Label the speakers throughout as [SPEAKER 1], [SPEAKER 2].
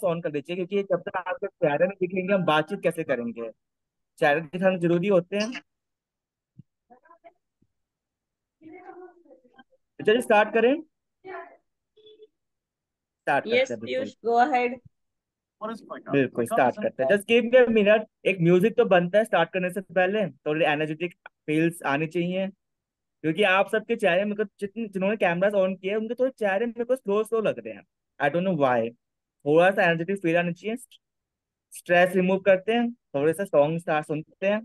[SPEAKER 1] On कर दीजिए, क्योंकि जब तक आपके चेहरे में दिखेंगे हम बातचीत कैसे करेंगे। चेहरे दिखाना जरूरी होते हैं। तो चलिए स्टार्ट करें। स्टार्ट करते
[SPEAKER 2] यस
[SPEAKER 1] हैं बिल्कुल।
[SPEAKER 2] Piyush, go ahead.
[SPEAKER 1] बिल्कुल स्टार्ट करते हैं। Just give me a minute. एक म्यूजिक तो बनता है स्टार्ट करने से पहले, थोड़ी एनर्जेटिक फील्स आनी चाहिए। क्योंकि आप सबके चेहरे मेरे को जितने जिन्होंने कैमरास ऑन किए उनके थोड़े चेहरे मेरे को स्लो स्लो लग रहे हैं। I don't know why. थोड़ा सा एनर्जेटिक फील आनी चाहिए। स्ट्रेस रिमूव करते हैं, थोड़े से सॉन्ग स्टार्ट सुनते हैं,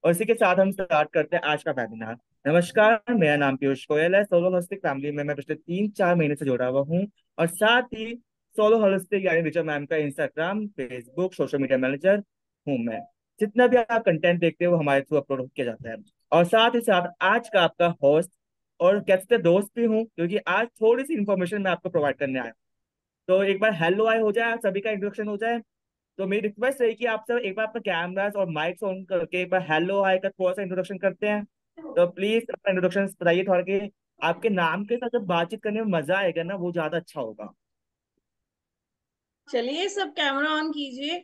[SPEAKER 1] और इसी के साथ हम स्टार्ट करते हैं आज का वेबिनार। नमस्कार, मेरा नाम पीयूष गोयल है। सोलो होलिस्टिक फैमिली में मैं पिछले 3-4 महीने से जुड़ा हुआ हूँ। और साथ ही सोलो होलिस्टिक यानी रिचा मैम का Instagram, Facebook, social media manager हूँ मैं। जितना भी आप कंटेंट देखते हो वो हमारे थ्रू अपलोड किया जाता है। और साथ ही साथ आज का आपका होस्ट और कहते दोस्त भी हूँ, क्योंकि आज थोड़ी सी इन्फॉर्मेशन मैं आपको प्रोवाइड करने आया। तो एक बार हेलो हाय हो जाए, सभी का इंट्रोडक्शन हो जाए। तो मेरी रिक्वेस्ट है कि आप सब एक बार अपना कैमरास और माइक्स ऑन करके एक बार हेलो हाय का थोड़ा सा इंट्रोडक्शन करते हैं। तो प्लीज अपना इंट्रोडक्शन बताइए थोड़ा कि आपके नाम के साथ जब बातचीत करने में मजा आएगा ना, वो ज्यादा अच्छा होगा।
[SPEAKER 2] चलिए सब कैमरा ऑन कीजिए।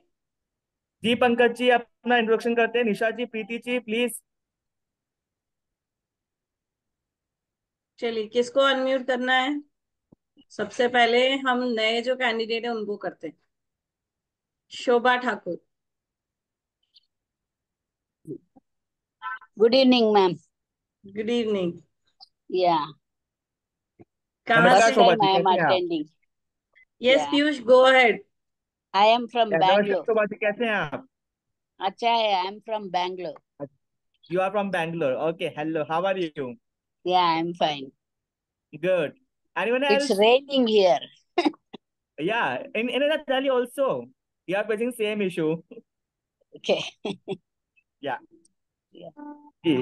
[SPEAKER 1] जी पंकज जी अपना इंट्रोडक्शन करते हैं। निशा जी, प्रीति जी प्लीज।
[SPEAKER 2] चलिए, किसको अनम्यूट करना है? सबसे पहले हम नए जो कैंडिडेट है उनको करते हैं। Shobha Thakur.
[SPEAKER 3] Good evening, ma'am.
[SPEAKER 2] Good evening.
[SPEAKER 3] Yeah,
[SPEAKER 2] कहाँ
[SPEAKER 1] नमस्कार
[SPEAKER 2] से?
[SPEAKER 3] first
[SPEAKER 1] Shobha
[SPEAKER 3] time
[SPEAKER 1] ji,
[SPEAKER 3] I am
[SPEAKER 1] कैसे हैं आप?
[SPEAKER 3] attending.
[SPEAKER 2] Yes
[SPEAKER 3] Yeah,
[SPEAKER 2] Piyush, go ahead.
[SPEAKER 3] I am from
[SPEAKER 1] नमस्कार
[SPEAKER 3] Bangalore.
[SPEAKER 1] शोभा जी, कैसे हैं आप?
[SPEAKER 3] Acha hai, I am from Bangalore.
[SPEAKER 1] You are from Bangalore, okay. Hello, how are you?
[SPEAKER 3] Yeah, I am fine.
[SPEAKER 1] Good. Anyone
[SPEAKER 3] It's
[SPEAKER 1] एल्स?
[SPEAKER 3] raining here.
[SPEAKER 1] Yeah, in Delhi also we are facing same issue.
[SPEAKER 3] Okay.
[SPEAKER 1] Yeah
[SPEAKER 3] Yeah.
[SPEAKER 1] जी,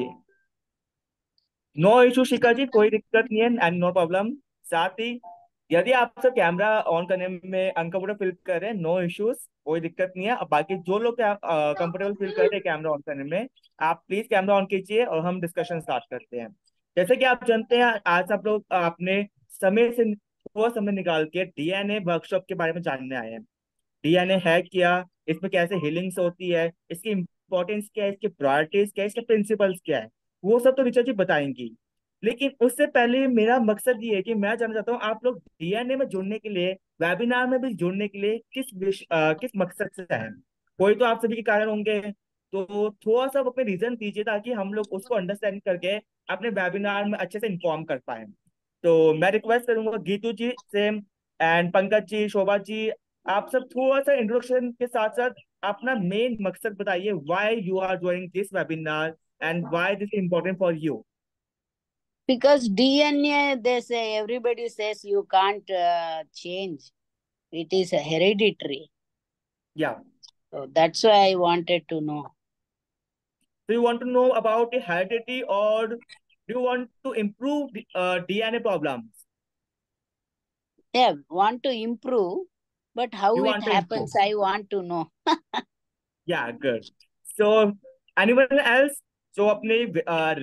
[SPEAKER 1] no issue Shikha ji, कोई दिक्कत नहीं है and no problem. साथ ही यदि आप सब कैमरा ऑन करने में अनकंफर्टेबल फील कर रहे हैं, नो इश्यूज, कोई दिक्कत नहीं है। अब बाकी जो लोग कंफर्टेबल फील कर रहे हैं कैमरा ऑन करने में, आप प्लीज कैमरा ऑन कीजिए और हम डिस्कशन स्टार्ट करते हैं। जैसे कि आप जानते हैं, आज सब लोग अपने समय से थोड़ा समय निकाल के डीएनए वर्कशॉप के बारे में जानने आए हैं। डीएनए है क्या, इसमें कैसे हीलिंग्स होती है, इसकी इंपॉर्टेंस क्या है, इसकी प्रायोरिटीज क्या है, इसके प्रिंसिपल्स क्या है, वो सब तो ऋचा जी बताएंगी। लेकिन उससे पहले मेरा मकसद ये है कि मैं जानना चाहता हूँ आप लोग डीएनए में जुड़ने के लिए, वेबिनार में भी जुड़ने के लिए किस मकसद से है। कोई तो आप सभी के कारण होंगे, तो थोड़ा सा अपने रीजन दीजिए ताकि हम लोग उसको अंडरस्टैंड करके अपने वेबिनार में अच्छे से इन्फॉर्म कर पाए। तो मैं रिक्वेस्ट करूंगा गीतू जी से एंड पंकज जी, शोभा जी, आप सब थोड़ा सा इंट्रोडक्शन के साथ साथ अपना मेन मकसद बताइए, why you are joining this webinar and why this important for you.
[SPEAKER 3] Because DNA, they say, everybody says you can't change. It is a hereditary.
[SPEAKER 1] या,
[SPEAKER 3] So that's why I wanted to know.
[SPEAKER 1] do you want to know about the heredity, or do you want to improve the DNA problems?
[SPEAKER 3] Yeah, want to improve, but how
[SPEAKER 1] You
[SPEAKER 3] it
[SPEAKER 1] want to improve?
[SPEAKER 3] happens, I want to know.
[SPEAKER 1] Yeah, good. So anyone else जो अपनी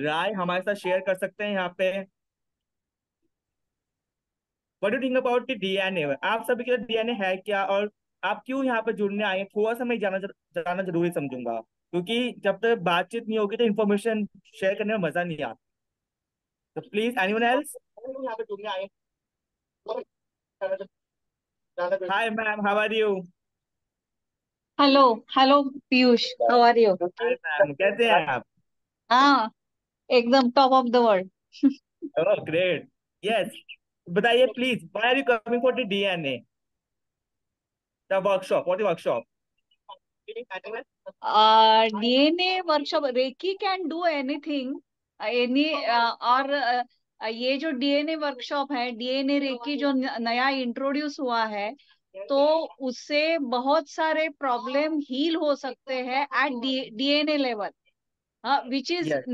[SPEAKER 1] राय हमारे साथ share कर सकते हैं यहाँ पे? What do think about the DNA? आप सभी के डीएनए है क्या, और आप क्यों यहाँ पे जुड़ने आए हैं? थोड़ा सा मैं जाना जरूरी समझूंगा, क्योंकि जब तक बातचीत नहीं होगी तो इन्फॉर्मेशन शेयर करने में मजा नहीं आता। तो प्लीज एनीवन एल्स यहाँ पे जुड़ने आए हैं? Hi ma'am, how are you?
[SPEAKER 4] Hello. Hello Piyush, how are you?
[SPEAKER 1] Hi ma'am, कैसे हैं आप?
[SPEAKER 4] हाँ, एकदम top of the world.
[SPEAKER 1] Oh great. Yes, बताइए please, why are you coming for the DNA, the workshop, what the workshop?
[SPEAKER 4] DNA workshop, reiki can do anything, any. और ये जो DNA workshop है, डीएनए रेकी जो नया introduce हुआ है, तो उससे बहुत सारे प्रॉब्लम हील हो सकते हैं at DNA level, which is
[SPEAKER 1] yes,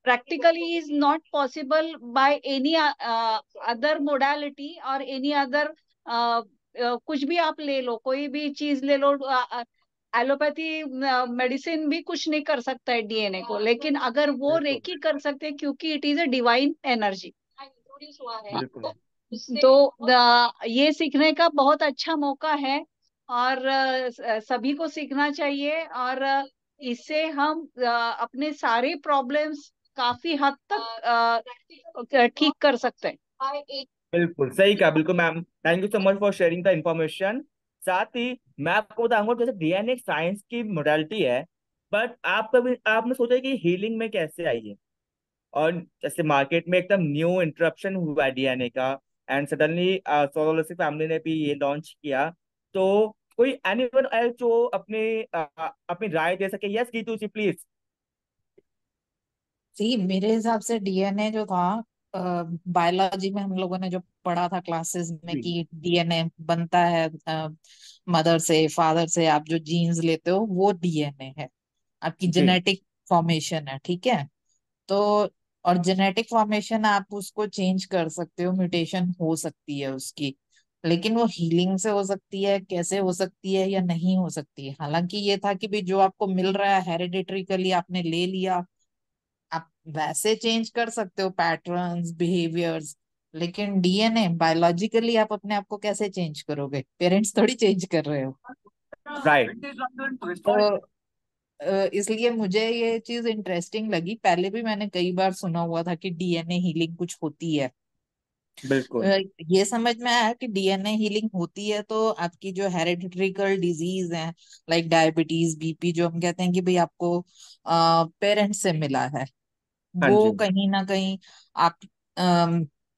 [SPEAKER 4] practically is not possible by any other modality or any other कुछ भी आप ले लो, कोई भी चीज ले लो। एलोपैथी मेडिसिन भी कुछ नहीं कर सकता है डीएनए को, लेकिन अगर वो
[SPEAKER 1] बिल्कुल
[SPEAKER 4] रेकी कर सकते हैं, क्योंकि it is a divine energy introduce हुआ है।
[SPEAKER 1] बिल्कुल।
[SPEAKER 4] तो ये सीखने का बहुत अच्छा मौका है, और सभी को सीखना चाहिए, और इससे हम अपने सारे प्रॉब्लम्स काफी हद तक ठीक कर सकते हैं।
[SPEAKER 1] बिल्कुल सही कहा, बिल्कुल ma'am, thank you so much for sharing the information. साथ ही मैं आपको बताऊंगा, जैसे डीएनए साइंस की मोडालिटी है, बट आप कभी आपने सोचा है कि हीलिंग में कैसे आई है? और जैसे मार्केट में एकदम न्यू इंटरप्शन हुआ है डीएनए का, एंड सडनली सोलोलिसिक फैमिली ने भी ये लॉन्च किया, तो कोई एनीवन एल्स जो अपनी राय दे सके? Yes Geetu ji please.
[SPEAKER 5] जी, मेरे हिसाब से डीएनए जो था, बायोलॉजी में हम लोगों ने जो पढ़ा था क्लासेस में
[SPEAKER 1] जी
[SPEAKER 5] कि डीएनए बनता है मदर से, फादर से, आप जो जीन्स लेते हो वो डीएनए है, आपकी
[SPEAKER 1] जी
[SPEAKER 5] जेनेटिक फॉर्मेशन है, ठीक है। तो और जेनेटिक फॉर्मेशन आप उसको चेंज कर सकते हो, म्यूटेशन हो सकती है उसकी, लेकिन वो हीलिंग से हो सकती है, कैसे हो सकती है या नहीं हो सकती है। हालांकि ये था कि भाई जो आपको मिल रहा है हेरिडिटरिकली आपने ले लिया, आप वैसे चेंज कर सकते हो पैटर्न्स, बिहेवियर्स, लेकिन डीएनए बायोलॉजिकली आप अपने आप को कैसे चेंज करोगे? पेरेंट्स थोड़ी चेंज कर रहे हो।
[SPEAKER 1] राइट।
[SPEAKER 5] तो इसलिए मुझे ये चीज इंटरेस्टिंग लगी। पहले भी मैंने कई बार सुना हुआ था कि डीएनए हीलिंग कुछ होती है।
[SPEAKER 1] बिल्कुल।
[SPEAKER 5] ये समझ में आया कि डीएनए हीलिंग होती है तो आपकी जो हेरिडिटरिकल डिजीज है, लाइक डायबिटीज, बीपी, जो हम कहते हैं कि भाई आपको पेरेंट्स से मिला है,
[SPEAKER 1] हाँ
[SPEAKER 5] वो
[SPEAKER 1] जी।
[SPEAKER 5] कहीं ना कहीं आप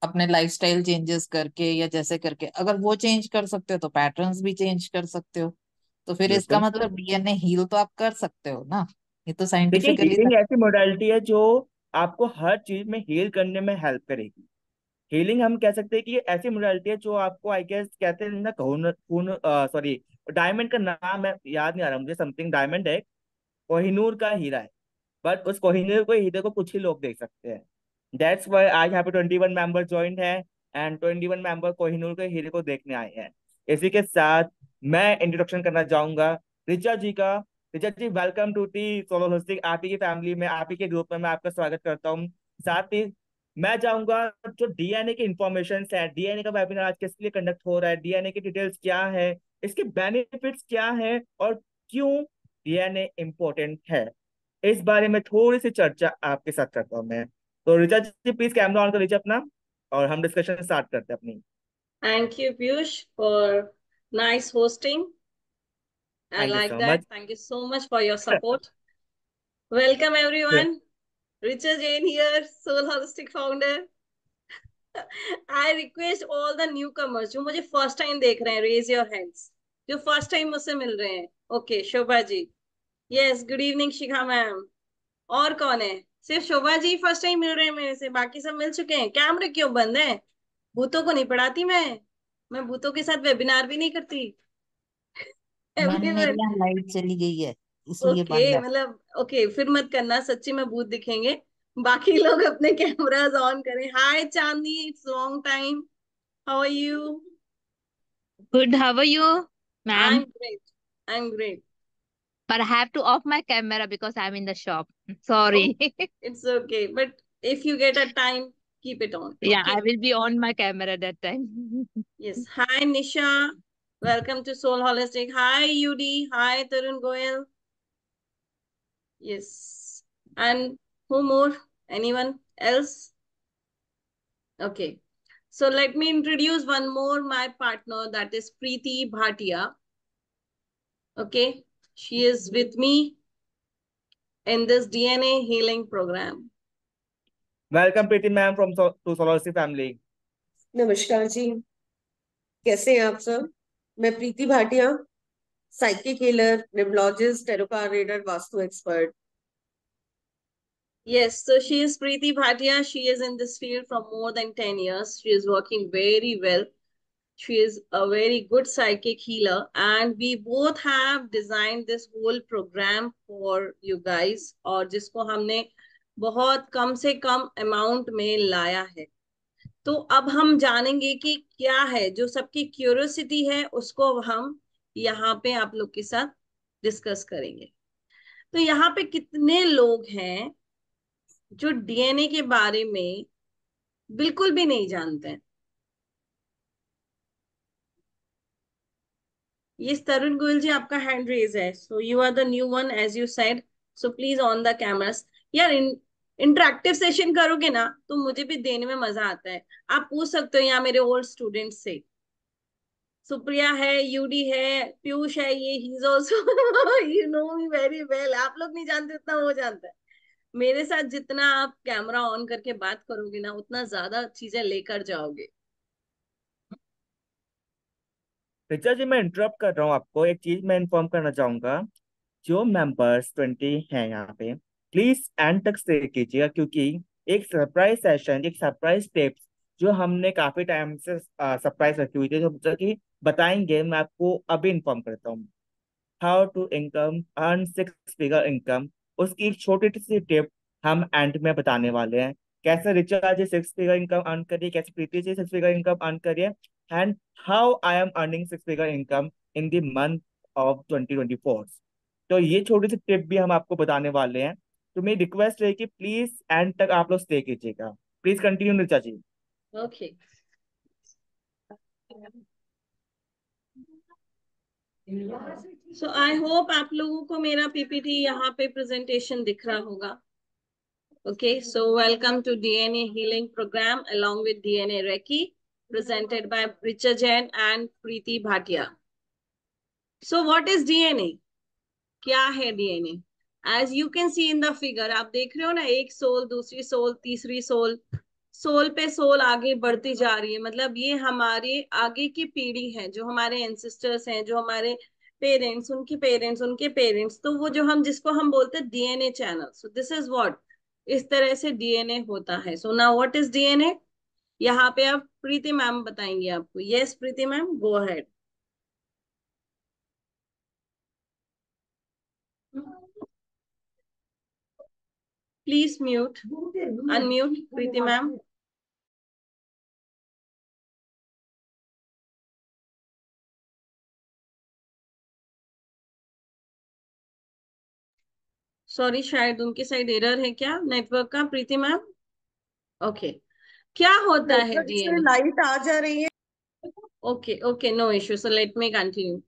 [SPEAKER 5] अपने लाइफस्टाइल चेंजेस करके या जैसे करके अगर वो चेंज कर सकते हो तो पैटर्न्स भी चेंज कर सकते हो। तो फिर इसका
[SPEAKER 1] बिल्कुल।
[SPEAKER 5] मतलब डीएनए हील तो आप कर सकते हो ना, ये तो
[SPEAKER 1] देखिए,
[SPEAKER 5] साइंटिफिकली।
[SPEAKER 1] हीलिंग ऐसी मोडालिटी है जो आपको हर चीज में हील करने में हेल्प करेगी। हीलिंग हम कह सकते हैं कि ये ऐसी मोडालिटी है जो आपको, आई गेस कहते हैं ना, कहून खून, सॉरी, डायमंड का नाम है, याद नहीं आ रहा मुझे, समथिंग डायमंड है, कोहिनूर का हीरा है। बट उस कोहिनूर को, हीरे को कुछ ही लोग देख सकते हैं। दैट्स वाई आज यहाँ पे 21 मेंबर ज्वाइंट है, एंड 21 मेंबर कोहिनूर के हीरे को देखने आए हैं। इसी के साथ मैं इंट्रोडक्शन करना चाहूंगा ऋचा जी का। Richa ji, welcome to the solo hosting. आप ही की फैमिली में, आप ही के ग्रुप में मैं आपका स्वागत करता हूँ। साथ ही मैं चाहूंगा, जो डीएनए की इंफॉर्मेशन है, डीएनए का वेबिनार आज किस लिए कंडक्ट हो रहा है, डीएनए की डिटेल्स क्या है, इसके बेनिफिट्स क्या है, और क्यों डीएनए इम्पोर्टेंट है, इस बारे में थोड़ी सी चर्चा आपके साथ करता हूँ मैं। तो ऋचा जी प्लीज कैमरा ऑन कर लीजिए अपना, और हम डिस्कशन स्टार्ट करते हैं अपनी।
[SPEAKER 2] Thank you, Piyush, for nice hosting. I
[SPEAKER 1] thank you
[SPEAKER 2] like
[SPEAKER 1] so
[SPEAKER 2] that.
[SPEAKER 1] Much.
[SPEAKER 2] Thank you so much for your support. Welcome, everyone. Richard Jain here, Soul Holistic Founder. I request all the newcomers जो मुझे first time देख रहे हैं, raise your hands. जो first time मुझसे मिल रहे हैं, okay, Shobha ji, yes, good evening शिखा ma'am, और कौन है? सिर्फ शोभा जी फर्स्ट टाइम मिल रहे हैं मेरे से, बाकी सब मिल चुके हैं। कैमरे क्यों बंद है? भूतों को नहीं पढ़ाती मैं भूतों के साथ वेबिनार भी नहीं करती।
[SPEAKER 5] मैम मेरे
[SPEAKER 2] एवरीवन,
[SPEAKER 5] यहाँ लाइट चली गई है इसलिए
[SPEAKER 2] ओके,
[SPEAKER 5] बंद है।
[SPEAKER 2] मतलब ओके, फिर मत करना, सच्ची में भूत दिखेंगे। बाकी लोग अपने कैमरास ऑन करें। Hi Chandni, it's long time, how are you?
[SPEAKER 6] Good, how are you,
[SPEAKER 2] I am
[SPEAKER 6] ma'am?
[SPEAKER 2] Great, I am great.
[SPEAKER 6] But I have to off my camera because I'm in the shop. Sorry.
[SPEAKER 2] It's okay, but if you get a time, keep it on.
[SPEAKER 6] Yeah,
[SPEAKER 2] Okay.
[SPEAKER 6] I will be on my camera that time.
[SPEAKER 2] Yes. Hi, Nisha. Welcome to Soul Holistic. Hi, Yudi. Hi, Tarun Goyal. Yes. And who more? Anyone else? Okay. So let me introduce one more, my partner, that is Preeti Bhatia. Okay. She is with me in this DNA healing program.
[SPEAKER 1] Welcome Preeti ma'am from to solo see family.
[SPEAKER 7] नमस्कार जी, कैसे हैं आप सब? मैं Preeti Bhatia, psychic healer, numerologist, tarot card reader, vastu expert.
[SPEAKER 2] Yes, so she is Preeti Bhatia. She is in this field from more than 10 years. She is working very well. She is a very good psychic healer. And we both have designed this whole program for you guys. और जिसको हमने बहुत कम से कम amount में लाया है। तो अब हम जानेंगे कि क्या है जो सबकी क्यूरियोसिटी है, उसको हम यहाँ पे आप लोग के साथ डिस्कस करेंगे। तो यहाँ पे कितने लोग हैं जो डीएनए के बारे में बिल्कुल भी नहीं जानते हैं? Yes, Tarun Goyal ji, आपका हैंड रेज है. So you are the new one as you said. So please on the cameras. यार इंटरेक्टिव सेशन करोगे ना तो मुझे भी देने में मजा आता है. आप पूछ सकते हो यहाँ मेरे ओल्ड स्टूडेंट्स से. सुप्रिया है, यूडी है, पीयूष है, ये he is also you know me very well. आप लोग नहीं जानते उतना वो जानता है. मेरे साथ जितना आप कैमरा ऑन करके बात करोगे ना उतना ज्यादा चीजें लेकर जाओगे.
[SPEAKER 1] ऋचा जी, मैं इंटरप्ट कर रहा हूँ आपको. एक चीज मैं इन्फॉर्म करना चाहूंगा. जो मेंबर्स 20 हैं यहाँ पे, प्लीज एंड तक स्टे कीजिएगा, क्योंकि एक सरप्राइज सेशन, एक सरप्राइज टिप्स जो हमने काफी टाइम से सरप्राइज रखी हुई थी, जो कि बताएंगे, मैं आपको अभी इन्फॉर्म करता हूँ. How to income earn 6 figure income, उसकी एक छोटी सी टिप हम एंड में बताने वाले हैं. कैसे रिचा जी 6 फिगर इनकम अर्न करिए, कैसे Preeti ji 6 figure income earn करिए, and how I am earning 6 figure income in the month of 2024. तो ये छोटी सी टिप भी हम आपको बताने वाले हैं. तो मेरी रिक्वेस्ट है कि प्लीज एंड तक आप लोग स्टे कीजिएगा. Please continue Richa ji.
[SPEAKER 2] Okay. So I hope आप लोगों को मेरा पीपीटी यहाँ पे प्रेजेंटेशन दिख रहा होगा. Okay, so welcome to DNA healing program along with DNA Reiki presented by Richa Jain and Preeti Bhatia. So what is DNA? क्या है DNA? As you can see in the figure, आप देख रहे हो ना, एक सोल, दूसरी soul, तीसरी सोल, सोल पे सोल आगे बढ़ती जा रही है. मतलब ये हमारे आगे की पीढ़ी है, जो हमारे एंसेस्टर्स हैं, जो हमारे पेरेंट्स, उनके पेरेंट्स, उनके पेरेंट्स. तो वो जो हम जिसको हम बोलते हैं DNA channel. So this is what, इस तरह से डीएनए होता है. So now what is DNA? यहाँ पे आप प्रीति मैम बताएंगे आपको. Yes Preeti ma'am, go ahead. Please mute, unmute Preeti ma'am. Sorry, शायद उनकी साइड एरर है क्या नेटवर्क का, प्रीति मैम? ओके. क्या होता है
[SPEAKER 7] नेटवर्क से
[SPEAKER 2] डीएनए?
[SPEAKER 7] लाइट आ जा रही है.
[SPEAKER 2] Okay okay, no issue. So let me continue.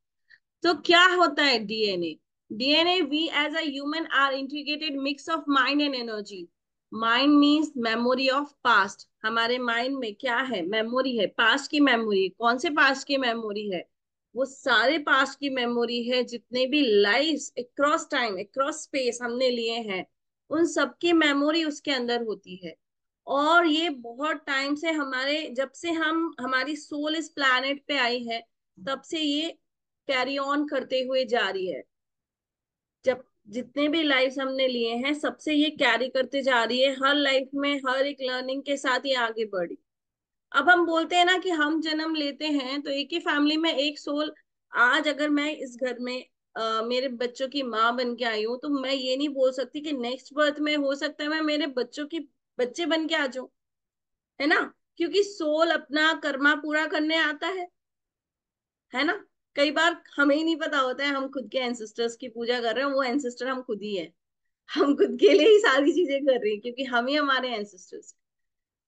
[SPEAKER 2] तो क्या होता है DNA? DNA, we as a human are integrated mix of mind and energy. Mind means memory of past. हमारे माइंड में क्या है? मेमोरी है, पास्ट की मेमोरी. कौन से पास्ट की मेमोरी है? वो सारे पास्ट की मेमोरी है, जितने भी lifes across time, across space हमने लिए हैं, उन सबकी मेमोरी उसके अंदर होती है. और ये बहुत टाइम से, हमारे जब से हम, हमारी सोल इस प्लैनेट पे आई है, तब से ये कैरी ऑन करते हुए जा रही है. जब जितने भी लाइफ हमने लिए हैं, सबसे ये कैरी करते जा रही है. हर लाइफ में हर एक लर्निंग के साथ ये आगे बढ़ी. अब हम बोलते हैं ना कि हम जन्म लेते हैं तो एक ही फैमिली में एक सोल. आज अगर मैं इस घर में मेरे बच्चों की माँ बन के आई हूँ, तो मैं ये नहीं बोल सकती कि नेक्स्ट बर्थ में हो सकता है मैं मेरे बच्चों की बच्चे बन के आ जाऊं, है ना? क्योंकि सोल अपना कर्मा पूरा करने आता है ना? कई बार हमें ही नहीं पता होता है, हम खुद के एंसेस्टर्स की पूजा कर रहे हैं, वो एंसेस्टर हम खुद ही है. हम खुद के लिए ही सारी चीजें कर रहे हैं, क्योंकि हम ही हमारे एंसेस्टर्स,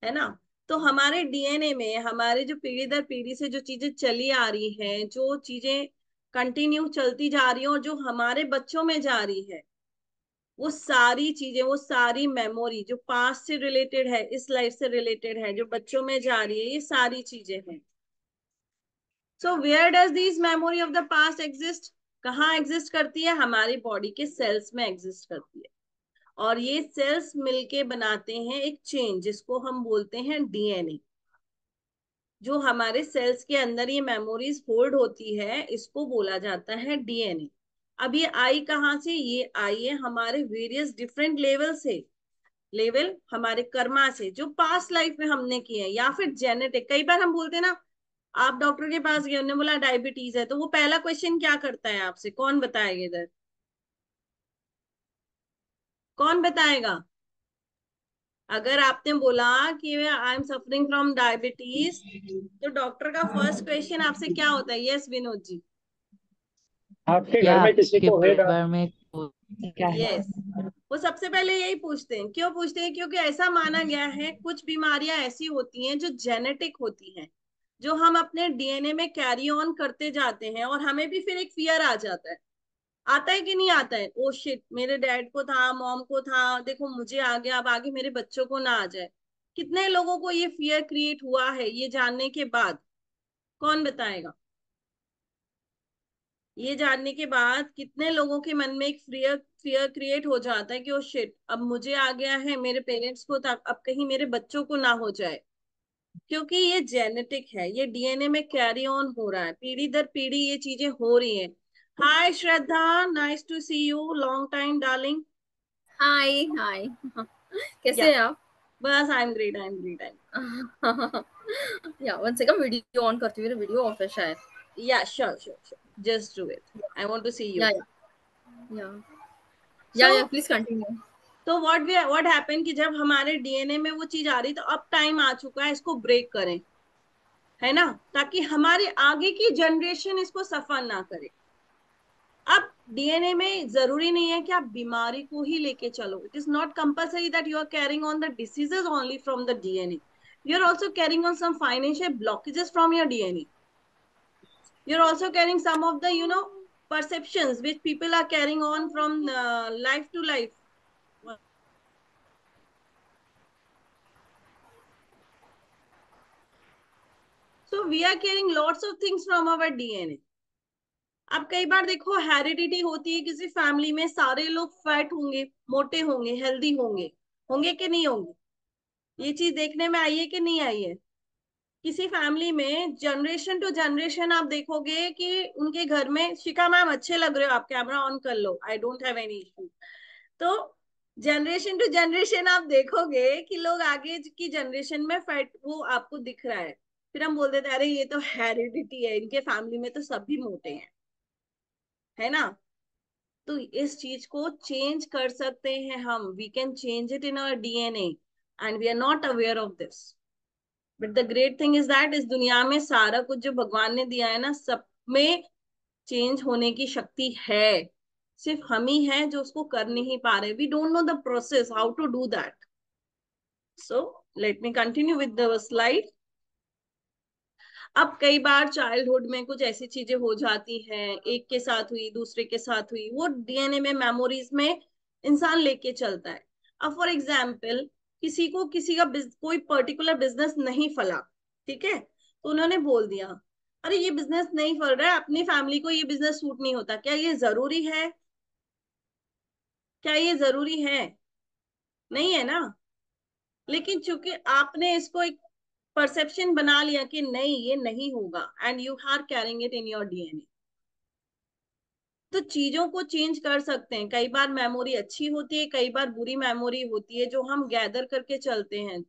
[SPEAKER 2] है ना? तो हमारे डीएनए में, हमारे जो पीढ़ी दर पीढ़ी से जो चीजें चली आ रही हैं, जो चीजें कंटिन्यू चलती जा रही हैं, और जो हमारे बच्चों में जा रही है, वो सारी चीजें, वो सारी मेमोरी जो पास्ट से रिलेटेड है, इस लाइफ से रिलेटेड है, जो बच्चों में जा रही है, ये सारी चीजें हैं. So where does this memory of the past exist? कहाँ एग्जिस्ट करती है? हमारी बॉडी के सेल्स में एग्जिस्ट करती है. और ये सेल्स मिलके बनाते हैं एक चेन, जिसको हम बोलते हैं डीएनए. जो हमारे सेल्स के अंदर ये मेमोरीज होल्ड होती है, इसको बोला जाता है डीएनए. अब ये आई कहाँ से? ये आई है हमारे वेरियस डिफरेंट लेवल से. लेवल हमारे कर्मा से, जो पास्ट लाइफ में हमने किए हैं, या फिर जेनेटिक. कई बार हम बोलते हैं ना, आप डॉक्टर के पास गए, उन्होंने बोला डायबिटीज है, तो वो पहला क्वेश्चन क्या करता है आपसे? कौन बताएगा इधर? कौन बताएगा? अगर आपने बोला कि I am suffering from diabetes, तो डॉक्टर का फर्स्ट क्वेश्चन आपसे क्या होता है? यस विनोद जी.
[SPEAKER 8] आपके
[SPEAKER 9] क्या
[SPEAKER 8] घर में किसी
[SPEAKER 9] आपके
[SPEAKER 8] को है
[SPEAKER 9] परिवार में क्या है?
[SPEAKER 2] यस, वो सबसे पहले यही पूछते हैं. क्यों पूछते हैं? क्योंकि ऐसा माना गया है कुछ बीमारियां ऐसी होती हैं जो जेनेटिक होती हैं, जो हम अपने डीएनए में कैरी ऑन करते जाते हैं, और हमें भी फिर एक फियर आ जाता है। आता है कि नहीं आता है? ओ शिट, मेरे डैड को था, मॉम को था, देखो मुझे आ गया, अब आगे मेरे बच्चों को ना आ जाए। कितने लोगों को ये फियर क्रिएट हुआ है ये जानने के बाद? कौन बताएगा? ये जानने के बाद कितने लोगों के मन में एक फियर फियर क्रिएट हो जाता है कि ओ शिट, अब मुझे आ गया है, मेरे पेरेंट्स को था, अब कहीं मेरे बच्चों को ना हो जाए। क्योंकि ये जेनेटिक है, ये डीएनए में कैरी ऑन हो रहा है, पीढ़ी दर पीढ़ी ये चीजें हो रही हैं। Hi Shraddha, nice to see you, long time darling.
[SPEAKER 10] Hi hi. कैसे
[SPEAKER 2] या
[SPEAKER 10] हैं आप?
[SPEAKER 2] बस I am great, I am great, I
[SPEAKER 10] yeah one second, video on करती हूँ, मेरा वीडियो ऑफ है शायद।
[SPEAKER 2] Yeah sure sure sure, just do it, I want to see you.
[SPEAKER 10] Yeah
[SPEAKER 2] so
[SPEAKER 10] please continue.
[SPEAKER 2] तो व्हाट हैपन कि जब हमारे DNA में वो चीज आ रही, तो अब टाइम आ चुका है इसको ब्रेक करें, है ना, ताकि हमारे आगे की जनरेशन इसको सफर ना करे। अब डीएनए में जरूरी नहीं है कि आप बीमारी को ही लेके चलो। It is not compulsory that you are carrying on the diseases only from the DNA. You are also carrying on some financial blockages from your DNA. You are also carrying some of the perceptions which people are carrying on from life to life. So we are carrying lots of things from our DNA. अब कई बार देखो heredity होती है किसी family में, सारे लोग fat होंगे, मोटे होंगे, हेल्दी होंगे, होंगे कि नहीं होंगे? ये चीज देखने में आई है कि नहीं आई है? किसी फैमिली में जनरेशन टू जनरेशन आप देखोगे कि उनके घर में, शिखा मैम अच्छे लग रहे हो आप, कैमरा ऑन कर लो, I don't have any issue. तो जनरेशन टू जनरेशन आप देखोगे कि लोग आगे की जनरेशन में फैट वो आपको दिख रहा है। फिर हम बोल देते हैं अरे ये तो हेरिडिटी है, इनके फैमिली में तो सभी मोटे हैं, है ना। तो इस चीज को चेंज कर सकते हैं हम, we can change it in our DNA, and we are not aware of this. But the great thing is that इस दुनिया में सारा कुछ जो भगवान ने दिया है ना, सब में चेंज होने की शक्ति है। सिर्फ हम ही हैं जो उसको कर नहीं पा रहे। We don't know the process how to do that. So let me continue with the slide. अब कई बार चाइल्डहुड में कुछ ऐसी चीजें हो जाती हैं, एक के साथ हुई, दूसरे के साथ हुई, वो डीएनए में, मेमोरीज में इंसान लेके चलता है। अब फॉर एग्जाम्पल किसी को किसी का कोई पर्टिकुलर बिजनेस नहीं फला, ठीक है, तो उन्होंने बोल दिया अरे ये बिजनेस नहीं फल रहा है, अपनी फैमिली को ये बिजनेस सूट नहीं होता। क्या ये जरूरी है? क्या ये जरूरी है? नहीं है ना। लेकिन चूंकि आपने इसको एक परसेप्शन बना लिया कि नहीं ये नहीं होगा, and you are carrying it in your DNA, तो चीजों को चेंज कर सकते हैं। कई बार मेमोरी अच्छी होती है, कई बार बुरी मेमोरी होती है जो हम गैदर करके चलते हैं।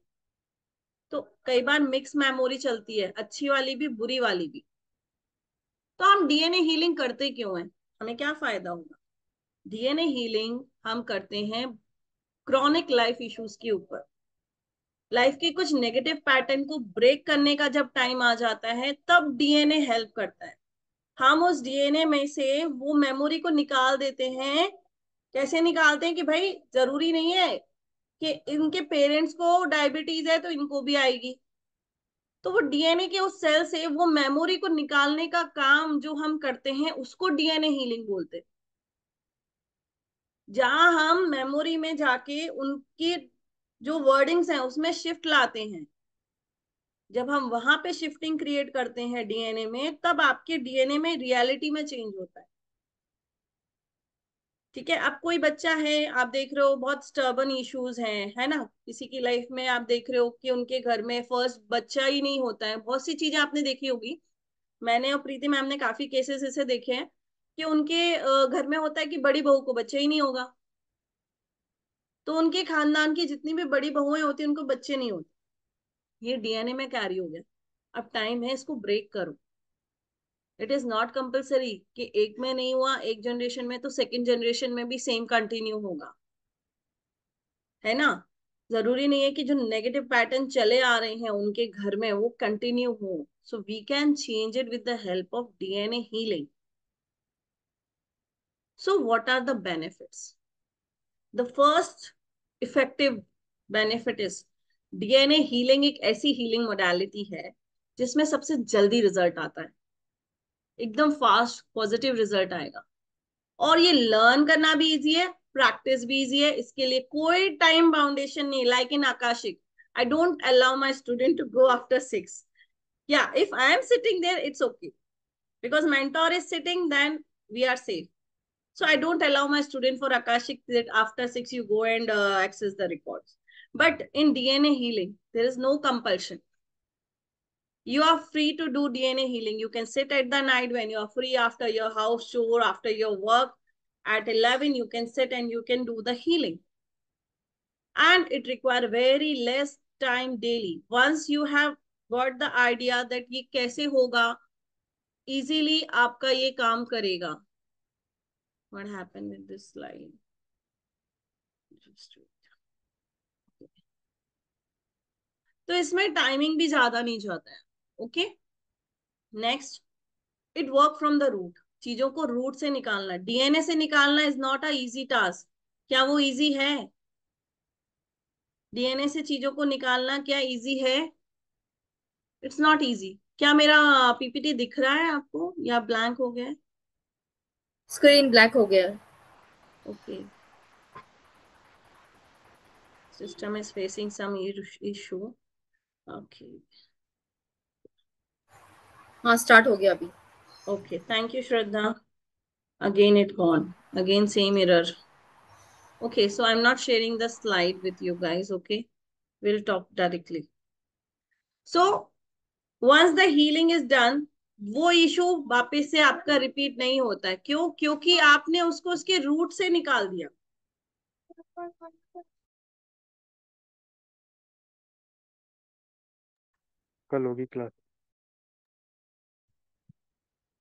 [SPEAKER 2] तो कई बार मिक्स मेमोरी चलती है, अच्छी वाली भी बुरी वाली भी। तो हम डीएनए हीलिंग करते क्यों हैं? हमें क्या फायदा होगा? डीएनए हीलिंग हम करते हैं क्रॉनिक लाइफ इश्यूज के ऊपर। लाइफ के कुछ नेगेटिव पैटर्न को ब्रेक करने का जब टाइम आ जाता है, तब डीएनए हेल्प करता है। हम उस डीएनए में से वो मेमोरी को निकाल देते हैं। कैसे निकालते हैं कि भाई जरूरी नहीं है कि इनके पेरेंट्स को डायबिटीज है तो इनको भी आएगी। तो वो डीएनए के उस सेल से वो मेमोरी को निकालने का काम जो हम करते हैं, उसको डीएनए हीलिंग बोलते हैं। जहां हम मेमोरी में जाके उनकी जो वर्डिंग्स हैं उसमें शिफ्ट लाते हैं। जब हम वहां पे शिफ्टिंग क्रिएट करते हैं डीएनए में, तब आपके डीएनए में रियलिटी में चेंज होता है। ठीक है, अब कोई बच्चा है, आप देख रहे हो बहुत स्टर्बन इश्यूज हैं, है ना, किसी की लाइफ में आप देख रहे हो कि उनके घर में फर्स्ट बच्चा ही नहीं होता है। बहुत सी चीजें आपने देखी होगी, मैंने और प्रीति मैम ने काफी केसेस ऐसे देखे हैं कि उनके घर में होता है कि बड़ी बहू को बच्चा ही नहीं होगा, तो उनके खानदान की जितनी भी बड़ी बहुएं होती हैं उनको बच्चे नहीं होते। ये डीएनए में कैरी हो गया। अब टाइम है इसको ब्रेक करो। इट इज नॉट कंपल्सरी कि एक में नहीं हुआ एक जनरेशन में तो सेकंड जनरेशन में भी सेम कंटिन्यू होगा, है ना। जरूरी नहीं है कि जो नेगेटिव पैटर्न चले आ रहे हैं उनके घर में वो कंटिन्यू हो। So we can change it with the help of DNA healing. So what are the benefits? The first effective benefit is DNA healing एक ऐसी हीलिंग मोडालिटी है जिसमें सबसे जल्दी रिजल्ट आता है, एकदम फास्ट पॉजिटिव रिजल्ट आएगा। और ये लर्न करना भी इजी है, प्रैक्टिस भी इजी है, इसके लिए कोई टाइम बाउंडेशन नहीं। Like in Akashic, I don't allow my student to go after 6. Yeah, if I am sitting there, it's okay. Because mentor is sitting, then we are safe. So I don't allow my student for Akashic that after 6 you go and access the records. But in DNA healing, there is no compulsion. You are free to do DNA healing. You can sit at the night when you are free after your house chore, after your work. At 11, you can sit and you can do the healing. And it requires very less time daily. Once you have got the idea that ये कैसे होगा, easily आपका ये काम करेगा. What happened with this slide? तो इसमें timing भी ज्यादा नहीं जाता है. Okay, next, it work from the root. चीजों को रूट से निकालना, डीएनए से निकालना is not a easy task. क्या वो इजी है? डीएनए से चीजों को निकालना क्या इजी है? It's not easy. क्या मेरा पीपीटी दिख रहा है आपको या ब्लैंक हो गया है?
[SPEAKER 10] स्क्रीन ब्लैक हो गया.
[SPEAKER 2] Okay, system is facing some issue. Okay,
[SPEAKER 10] हाँ स्टार्ट हो गया अभी.
[SPEAKER 2] okay, thank you Shraddha. Again it gone, again same error. Okay, so I'm not sharing the slide with you guys. Okay, we'll talk directly. So once the healing is done, वो issue वापस से आपका repeat नहीं होता है. क्यों? क्योंकि आपने उसको उसके रूट से निकाल दिया.
[SPEAKER 8] कल होगी क्लास.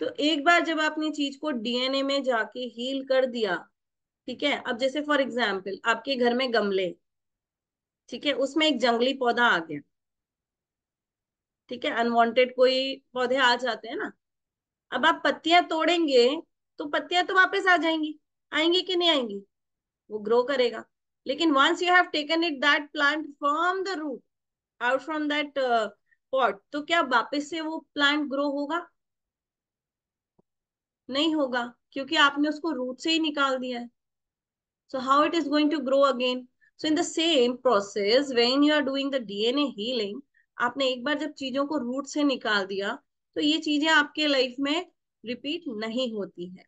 [SPEAKER 2] तो एक बार जब आपने चीज को डीएनए में जाके हील कर दिया, ठीक है, अब जैसे फॉर एग्जाम्पल आपके घर में गमले, ठीक है, उसमें एक जंगली पौधा आ गया, ठीक है, अनवांटेड कोई पौधे आ जाते हैं ना. अब आप पत्तियां तोड़ेंगे तो पत्तियां तो वापस आ जाएंगी, आएंगी कि नहीं आएंगी? वो ग्रो करेगा. लेकिन once you have taken it that plant from the root, out from that pot, तो क्या वापस से वो प्लांट ग्रो होगा? नहीं होगा, क्योंकि आपने उसको रूट से ही निकाल दिया है. So how it is going to grow again? So in the same process, when you are doing the DNA healing, आपने एक बार जब चीजों को रूट से निकाल दिया, तो ये चीजें आपके लाइफ में रिपीट नहीं होती है.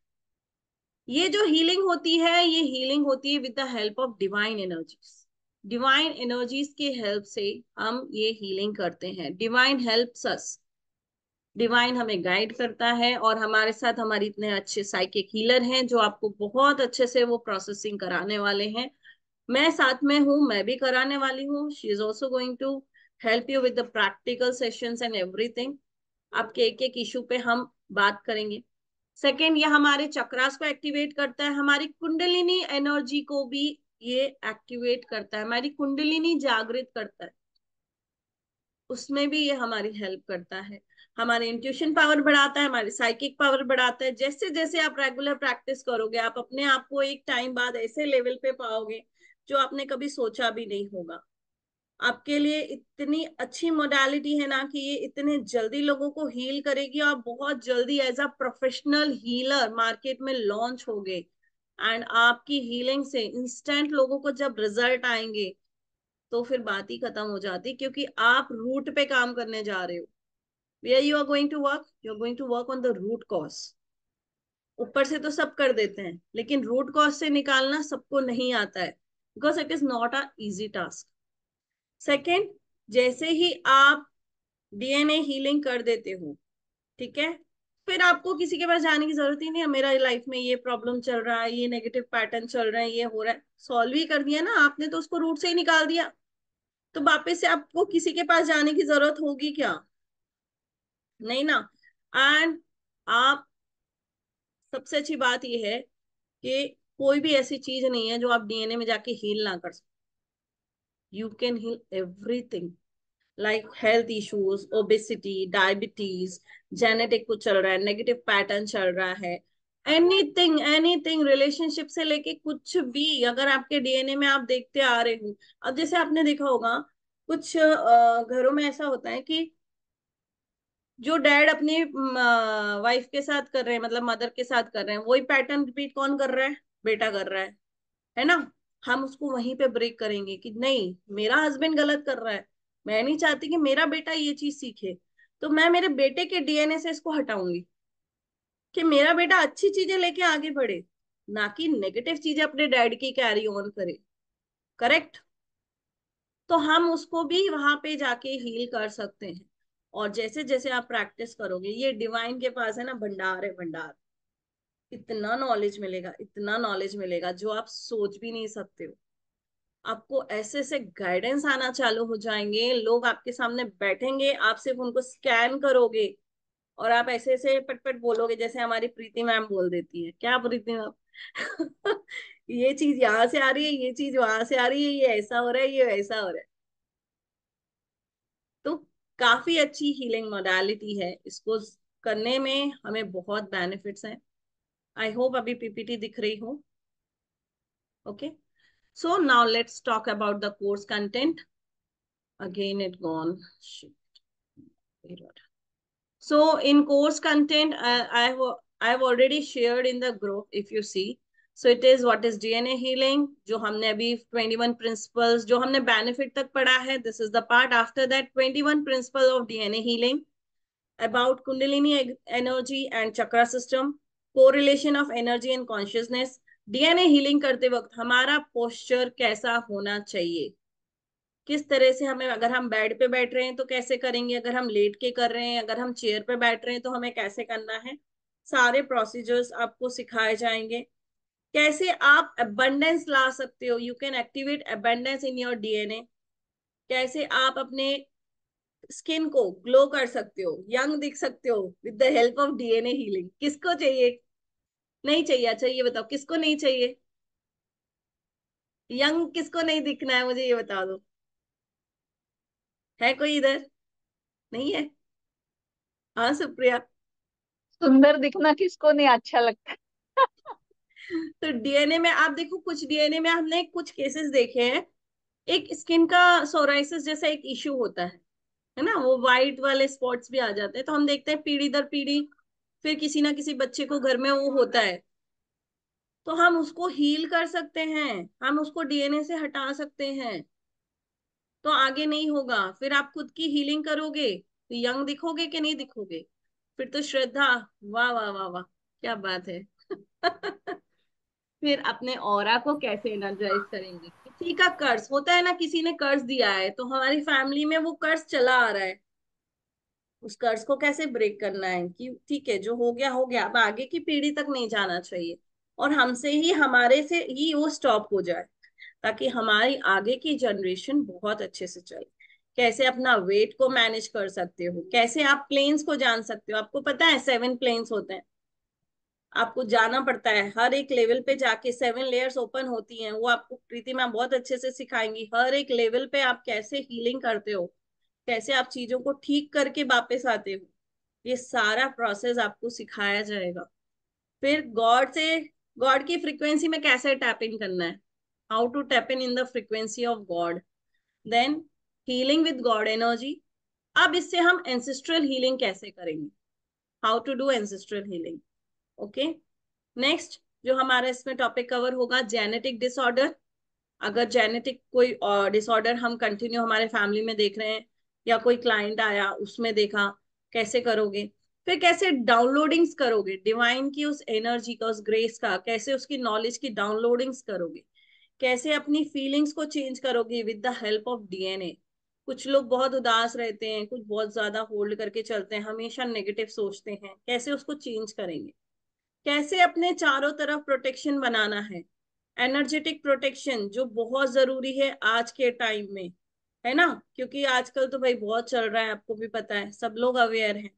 [SPEAKER 2] ये जो हीलिंग होती है, ये हीलिंग होती है with the help of divine energies. Divine energies के हेल्प से हम ये हीलिंग करते हैं. Divine helps us. डिवाइन हमें गाइड करता है, और हमारे साथ हमारी इतने अच्छे साइकिक हीलर हैं जो आपको बहुत अच्छे से वो प्रोसेसिंग कराने वाले हैं. मैं साथ में हूँ, मैं भी कराने वाली हूँ. She is also going to help you with the practical sessions and everything. आपके एक एक इशू पे हम बात करेंगे. सेकेंड, ये हमारे चक्रास को एक्टिवेट करता है, हमारी कुंडलिनी एनर्जी को भी ये एक्टिवेट करता है, हमारी कुंडलिनी जागृत करता है, उसमें भी ये हमारी हेल्प करता है. हमारे इंट्यूशन पावर बढ़ाता है, हमारी साइकिक पावर बढ़ाता है. जैसे जैसे आप रेगुलर प्रैक्टिस करोगे, आप अपने आप को एक टाइम बाद ऐसे लेवल पे पाओगे जो आपने कभी सोचा भी नहीं होगा. आपके लिए इतनी अच्छी मोडालिटी है ना कि ये इतने जल्दी लोगों को हील करेगी, और बहुत जल्दी as a professional healer market में लॉन्च होगे. एंड आपकी हीलिंग से इंस्टेंट लोगों को जब रिजल्ट आएंगे, तो फिर बात ही खत्म हो जाती, क्योंकि आप रूट पे काम करने जा रहे हो. Where you are going to work? You are going to work on the root cause. ऊपर से तो सब कर देते हैं, लेकिन रूट कॉज से निकालना सबको नहीं आता है, because it is not a easy task. Second, जैसे ही आप डीएनए हीलिंग कर देते हो, ठीक है, फिर आपको किसी के पास जाने की जरूरत ही नहीं है. मेरा लाइफ में ये प्रॉब्लम चल रहा है, ये नेगेटिव पैटर्न चल रहा है, ये हो रहा है, सॉल्व ही कर दिया ना आपने, तो उसको रूट से ही निकाल दिया. तो वापस से आपको किसी के पास जाने की जरूरत होगी क्या? नहीं ना. एंड आप, सबसे अच्छी बात यह है कि कोई भी ऐसी चीज नहीं है जो आप डीएनए में जाके हील ना कर सकते. You can heal everything, like health issues, obesity, diabetes, genetic कुछ चल रहा है, नेगेटिव पैटर्न चल रहा है, एनीथिंग एनीथिंग, रिलेशनशिप से लेके कुछ भी, अगर आपके डीएनए में आप देखते आ रहे हो. अब जैसे आपने देखा होगा कुछ घरों में ऐसा होता है कि जो डैड अपनी वाइफ के साथ कर रहे हैं, मतलब मदर के साथ कर रहे हैं, वही पैटर्न रिपीट कौन कर रहा है? बेटा कर रहा है ना? हम उसको वहीं पे ब्रेक करेंगे कि नहीं, मेरा हस्बैंड गलत कर रहा है, मैं नहीं चाहती कि मेरा बेटा ये चीज सीखे, तो मैं मेरे बेटे के डीएनए से इसको हटाऊंगी कि मेरा बेटा अच्छी चीजें लेके आगे बढ़े, ना कि नेगेटिव चीजें अपने डैड की कैरी ऑन करे। करेक्ट? तो हम उसको भी वहां पे जाके हील कर सकते हैं। और जैसे जैसे आप प्रैक्टिस करोगे, ये डिवाइन के पास है ना, भंडार है भंडार। इतना नॉलेज मिलेगा, इतना नॉलेज मिलेगा जो आप सोच भी नहीं सकते हो। आपको ऐसे ऐसे गाइडेंस आना चालू हो जाएंगे, लोग आपके सामने बैठेंगे, आप सिर्फ उनको स्कैन करोगे और आप ऐसे ऐसे पट पट बोलोगे, जैसे हमारी प्रीति मैम बोल देती है। क्या प्रीति मैम? ये चीज यहाँ से आ रही है, ये चीज वहां से आ रही है, ये ऐसा हो रहा है, ये वैसा हो रहा है। तो काफी अच्छी हीलिंग मोडालिटी है, इसको करने में हमें बहुत बेनिफिट्स हैं। आई होप अभी पीपीटी दिख रही हो। Okay, so now let's talk about the course content. Again it gone. So in course content, I've already shared in the group. If you see, so it is what is DNA healing. जो हमने अभी 21 principles, जो हमने benefit तक पढ़ा है. This is the part. After that, 21 principle of DNA healing about Kundalini energy and chakra system, correlation of energy and consciousness. DNA healing करते वक्त हमारा posture कैसा होना चाहिए, किस तरह से हमें, अगर हम बेड पे बैठ रहे हैं तो कैसे करेंगे, अगर हम लेट के कर रहे हैं, अगर हम चेयर पे बैठ रहे हैं तो हमें कैसे करना है। सारे प्रोसीजर्स आपको सिखाए जाएंगे। कैसे आप अबंडेंस ला सकते हो, you can activate abundance in your DNA. कैसे आप अपने स्किन को ग्लो कर सकते हो, यंग दिख सकते हो with the help of DNA healing. किसको चाहिए? नहीं चाहिए? अच्छा ये बताओ, किसको नहीं चाहिए? यंग किसको नहीं दिखना है, मुझे ये बता दो। है कोई इधर? नहीं है? हाँ सुप्रिया।
[SPEAKER 4] सुंदर दिखना किसको नहीं अच्छा लगता?
[SPEAKER 2] तो डीएनए में आप देखो, कुछ डीएनए में हमने कुछ केसेस देखे हैं, एक स्किन का सोराइसिस जैसा एक इश्यू होता है ना, वो वाइट वाले स्पॉट्स भी आ जाते हैं, तो हम देखते हैं पीढ़ी दर पीढ़ी फिर किसी ना किसी बच्चे को घर में वो होता है, तो हम उसको हील कर सकते हैं, हम उसको डीएनए से हटा सकते हैं, तो आगे नहीं होगा। फिर आप खुद की हीलिंग करोगे तो यंग दिखोगे कि नहीं दिखोगे? फिर तो श्रद्धा, वाह वाह वाह वाह, क्या बात है। फिर अपने ऑरा को कैसे एनर्जाइज करेंगे? किसी का कर्ज होता है ना, किसी ने कर्ज दिया है तो हमारी फैमिली में वो कर्ज चला आ रहा है, उस कर्ज को कैसे ब्रेक करना है कि ठीक है, जो हो गया हो गया, अब आगे की पीढ़ी तक नहीं जाना चाहिए, और हमसे ही, हमारे से ही वो स्टॉप हो जाए, ताकि हमारी आगे की जनरेशन बहुत अच्छे से चले। कैसे अपना वेट को मैनेज कर सकते हो, कैसे आप प्लेन्स को जान सकते हो। आपको पता है 7 प्लेन्स होते हैं, आपको जाना पड़ता है हर एक लेवल पे जाके, 7 लेयर्स ओपन होती हैं, वो आपको प्रीति मैम बहुत अच्छे से सिखाएंगी। हर एक लेवल पे आप कैसे हीलिंग करते हो, कैसे आप चीजों को ठीक करके वापस आते हो, ये सारा प्रोसेस आपको सिखाया जाएगा। फिर गॉड की फ्रीक्वेंसी में कैसे टैप इन करना है, how to tap in the frequency of God. Then healing with God energy. अब इससे हम एंसेस्ट्रल हीलिंग कैसे करेंगे, how to do ancestral healing. Okay, next जो हमारा इसमें टॉपिक कवर होगा, जेनेटिक डिसऑर्डर। अगर जेनेटिक कोई डिसऑर्डर हम कंटिन्यू हमारे फैमिली में देख रहे हैं, या कोई क्लाइंट आया उसमें देखा, कैसे करोगे। फिर कैसे डाउनलोडिंग्स करोगे डिवाइन की, उस एनर्जी का, उस ग्रेस का, कैसे उसकी नॉलेज की डाउनलोडिंग्स करोगे। कैसे अपनी फीलिंग्स को चेंज करोगे with the help of DNA. कुछ लोग बहुत उदास रहते हैं, कुछ बहुत ज्यादा होल्ड करके चलते हैं, हमेशा नेगेटिव सोचते हैं, कैसे उसको चेंज करेंगे। कैसे अपने चारों तरफ प्रोटेक्शन बनाना है, एनर्जेटिक प्रोटेक्शन जो बहुत जरूरी है आज के टाइम में, है ना, क्योंकि आजकल तो भाई बहुत चल रहा है, आपको भी पता है, सब लोग अवेयर हैं।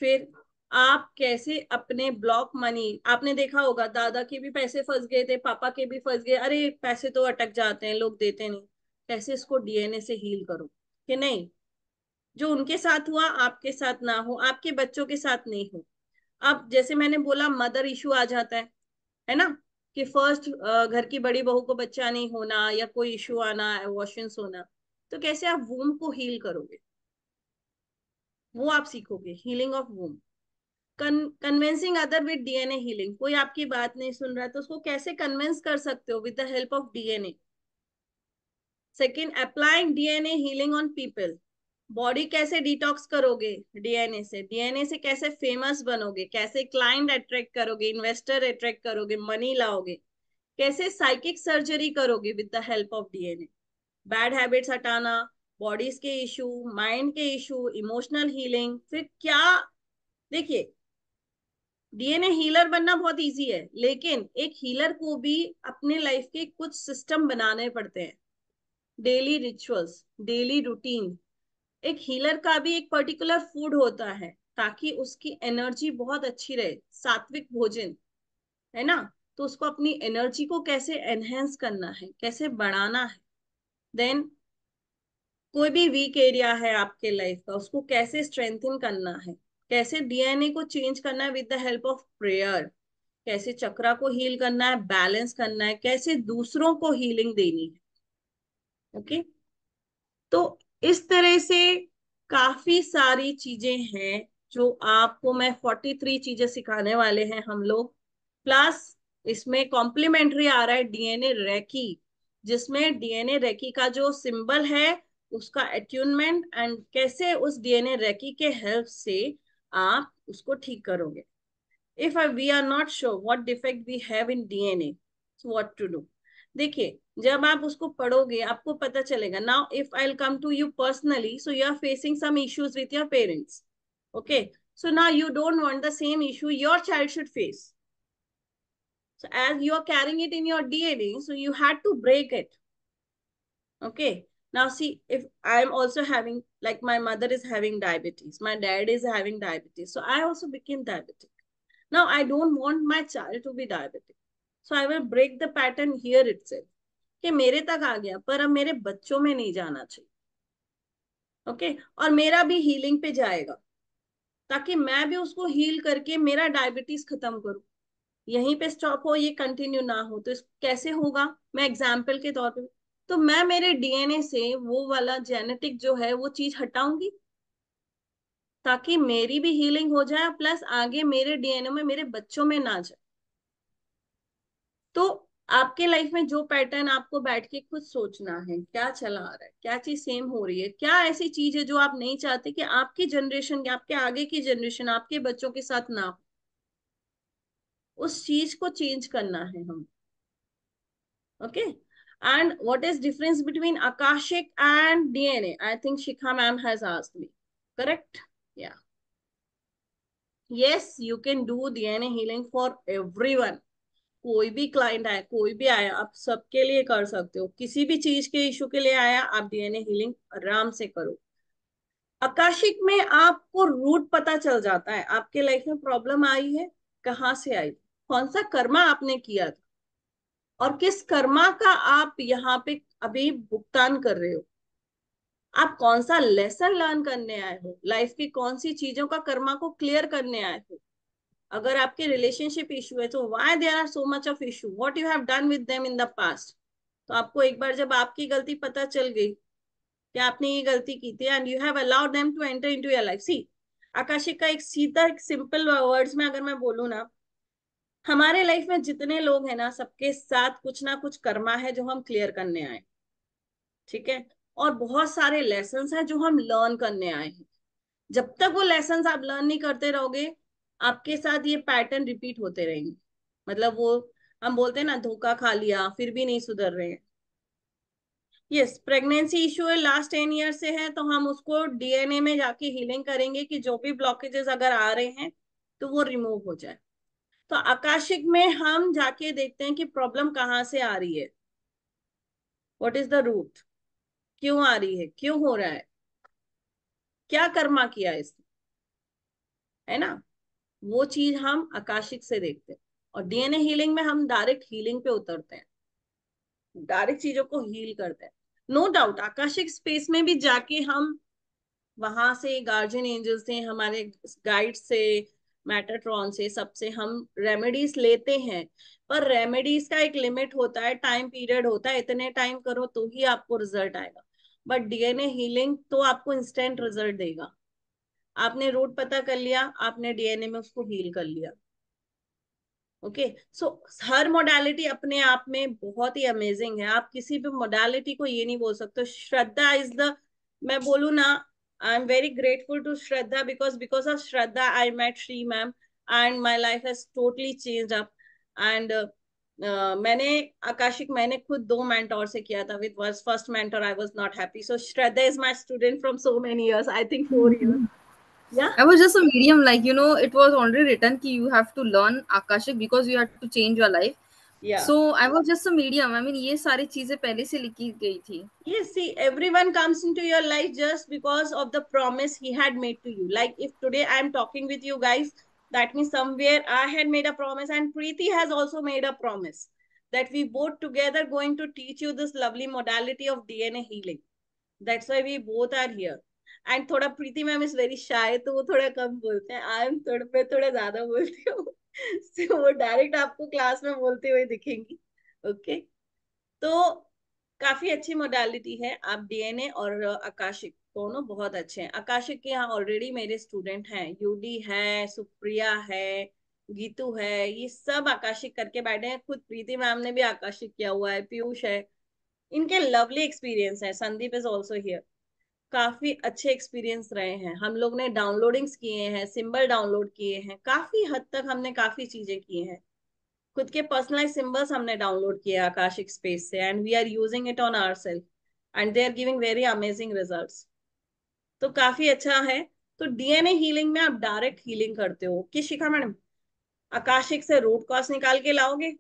[SPEAKER 2] फिर आप कैसे अपने ब्लॉक मनी, आपने देखा होगा दादा के भी पैसे फंस गए थे, पापा के भी फंस गए, अरे पैसे तो अटक जाते हैं, लोग देते नहीं। कैसे इसको डीएनए से हील करो कि नहीं, जो उनके साथ हुआ आपके साथ ना हो, आपके बच्चों के साथ नहीं हो। अब जैसे मैंने बोला, मदर इशू आ जाता है ना, कि फर्स्ट घर की बड़ी बहू को बच्चा नहीं होना, या कोई इशू आना, अबॉर्शंस होना, तो कैसे आप वूम को हील करोगे। वो आप सीखोगे, healing of womb. Convincing other with DNA healing, कोई आपकी बात नहीं सुन रहा है तो उसको कैसे कन्विंस कर सकते हो, with the help of DNA. Second, applying DNA healing on people, body कैसे डिटॉक्स करोगे डीएनए से, डीएनए से कैसे फेमस बनोगे, कैसे क्लाइंट अट्रैक्ट करोगे, इन्वेस्टर अट्रैक्ट करोगे, मनी लाओगे, कैसे साइकिक सर्जरी करोगे with the help of DNA, bad habits हटाना, बॉडीज के इशू, माइंड के इशू, इमोशनल हीलिंग, फिर क्या। देखिए, डीएनए हीलर बनना बहुत इजी है, लेकिन एक हीलर को भी अपने लाइफ के कुछ सिस्टम बनाने पड़ते हैं, डेली रिचुअल्स, डेली रूटीन। एक हीलर का भी एक पर्टिकुलर फूड होता है ताकि उसकी एनर्जी बहुत अच्छी रहे, सात्विक भोजन, है ना। तो उसको अपनी एनर्जी को कैसे एनहेंस करना है, कैसे बढ़ाना है। देन कोई भी वीक एरिया है आपके लाइफ का, उसको कैसे स्ट्रेंथन करना है, कैसे डीएनए को चेंज करना है with the help of prayer, कैसे चक्रा को हील करना है, बैलेंस करना है, कैसे दूसरों को हीलिंग देनी है। ओके, तो इस तरह से काफी सारी चीजें हैं जो आपको मैं 43 चीजें सिखाने वाले हैं हम लोग। प्लस इसमें कॉम्प्लीमेंट्री आ रहा है डीएनए रेकी, जिसमें डीएनए रेकी का जो सिंबल है उसका अट्यूनमेंट एंड कैसे उस डीएनए रेकी के हेल्प से आप उसको ठीक करोगे। if we are not sure what defect we have in DNA, so what to do। देखिए, जब आप उसको पढ़ोगे आपको पता चलेगा। now if I'll come to you personally, so you are facing some issues with your parents, okay, so now you don't want the same issue your child should face, so as you are carrying it in your DNA, so you had to break it, okay। Now see, if I am also having, like my mother is having diabetes, my dad is having diabetes, so I also became diabetic। Now I don't want my child to be diabetic, so I will break the pattern here itself कि मेरे तक आ गया पर अब मेरे बच्चों में नहीं जाना चाहिए, ओके। और मेरा भी हीलिंग पे जाएगा ताकि मैं भी उसको हील करके मेरा डायबिटीज खत्म करूं। यहीं पे स्टॉप हो, ये कंटिन्यू ना हो, तो कैसे होगा। मैं एग्जाम्पल के तौर पे, तो मैं मेरे डीएनए से वो वाला जेनेटिक जो है वो चीज हटाऊंगी ताकि मेरी भी हीलिंग हो जाए, प्लस आगे मेरे डीएनए में मेरे बच्चों में ना जाए। तो आपके लाइफ में जो पैटर्न आपको बैठ के खुद सोचना है, क्या चला आ रहा है, क्या चीज सेम हो रही है, क्या ऐसी चीज है जो आप नहीं चाहते कि आपकी जनरेशन, आपके आगे की जनरेशन, आपके बच्चों के साथ ना हो, उस चीज को चेंज करना है हम। Okay, and what is difference between Akashic and DNA, I think Shikha ma'am has asked me, correct. Yeah, yes, you can do DNA healing for everyone. कोई भी क्लाइंट आया, कोई भी आया, आप सबके लिए कर सकते हो। किसी भी चीज के इशू के लिए आया, आप डीएनए हीलिंग आराम से करो। आकाशिक में आपको रूट पता चल जाता है, आपके लाइफ में प्रॉब्लम आई है कहाँ से आई, कौन सा कर्मा आपने किया था और किस कर्मा का आप यहाँ पे अभी भुगतान कर रहे हो। आप कौन सा लेसन लर्न करने आए हो, लाइफ की कौन सी चीजों का कर्मा को क्लियर करने आए हो। अगर आपके रिलेशनशिप इशू है तो why there are so much of issue, what you have done with them in the past. तो आपको एक बार जब आपकी गलती पता चल गई कि आपने ये गलती की थी and you have allowed them to enter into your life. See, Akashic का एक सीधा, एक सिंपल वर्ड्स में अगर मैं बोलूँ ना, हमारे लाइफ में जितने लोग हैं ना, सबके साथ कुछ ना कुछ कर्मा है जो हम क्लियर करने आए, ठीक है। और बहुत सारे लेसन्स हैं जो हम लर्न करने आए हैं। जब तक वो लेसन्स आप लर्न नहीं करते रहोगे, आपके साथ ये पैटर्न रिपीट होते रहेंगे। मतलब वो हम बोलते हैं ना, धोखा खा लिया फिर भी नहीं सुधर रहे हैं। यस, प्रेगनेंसी इशू है, लास्ट 10 ईयर से है, तो हम उसको डीएनए में जाके हीलिंग करेंगे कि जो भी ब्लॉकेजेस अगर आ रहे हैं तो वो रिमूव हो जाए। तो आकाशिक में हम जाके देखते हैं कि प्रॉब्लम कहाँ से आ रही है, व्हाट इज द रूट, क्यों आ रही है, क्यों हो रहा है, क्या कर्मा किया इसने, है ना। वो चीज हम आकाशिक से देखते हैं। और डीएनए हीलिंग में हम डायरेक्ट हीलिंग पे उतरते हैं, डायरेक्ट चीजों को हील करते हैं। नो डाउट आकाशिक स्पेस में भी जाके हम वहां से गार्जियन एंजल से, हमारे गाइड से, मेटाट्रॉन से, सबसे हम रेमेडीज लेते हैं। पर रेमेडीज का एक लिमिट होता है, टाइम पीरियड होता है, इतने टाइम करो तो ही आपको रिजल्ट आएगा। बट डीएनए हीलिंग तो आपको इंस्टेंट रिजल्ट देगा। आपने रूट पता कर लिया, आपने डीएनए में उसको हील कर लिया। ओके सो हर मोडालिटी अपने आप में बहुत ही अमेजिंग है। आप किसी भी मोडालिटी को ये नहीं बोल सकते। श्रद्धा इज द, मैं बोलू ना, I am very grateful to Shraddha because of Shraddha I met Shri ma'am and my life has totally changed up. And मैंने आकाशिक, मैंने खुद 2 मेंटोर से किया था। With first mentor I was not happy, so Shraddha is my student from so many years, I think 4 years. Yeah.
[SPEAKER 10] I was just a medium, like, you know, it was already written कि you have to learn Akashic because you had to change your life.
[SPEAKER 2] Yeah.
[SPEAKER 10] So I was just a medium. I mean, ये सारी चीजें पहले से लिखी गई थी.
[SPEAKER 2] Yes, see, everyone comes into your life just because of the promise he had made to you. Like if today I am talking with you guys, that means somewhere I had made a promise and Preeti has also made a promise that we both together going to teach you this lovely modality of DNA healing. That's why we both are here. And थोड़ा प्रीति ma'am is very shy, तो वो थोड़ा कम बोलते हैं। I am थोड़ा, मैं थोड़ा ज्यादा बोलती हूँ। so, वो डायरेक्ट आपको क्लास में बोलते हुए दिखेंगी। ओके तो काफी अच्छी मोडालिटी है। आप डीएनए और आकाशिक दोनों बहुत अच्छे हैं। आकाशिक के यहाँ ऑलरेडी मेरे स्टूडेंट हैं, यूडी है, सुप्रिया है, गीतू है, ये सब आकाशिक करके बैठे हैं। खुद प्रीति मैम ने भी आकाशिक किया हुआ है, पीयूष है, इनके लवली एक्सपीरियंस है। Sandeep is also here. काफी अच्छे एक्सपीरियंस रहे हैं। हम लोग ने डाउनलोडिंग्स किए हैं, सिंबल डाउनलोड किए हैं, काफी हद तक हमने काफी चीजें की हैं। खुद के पर्सनलाइज सिंबल्स हमने डाउनलोड किए आकाशिक स्पेस से and we are using it on ourselves and they are giving very amazing results. तो काफी अच्छा है। तो डीएनए हीलिंग में आप डायरेक्ट हीलिंग करते हो कि शिखा मैडम आकाशिक से रूट कॉज निकाल के लाओगे,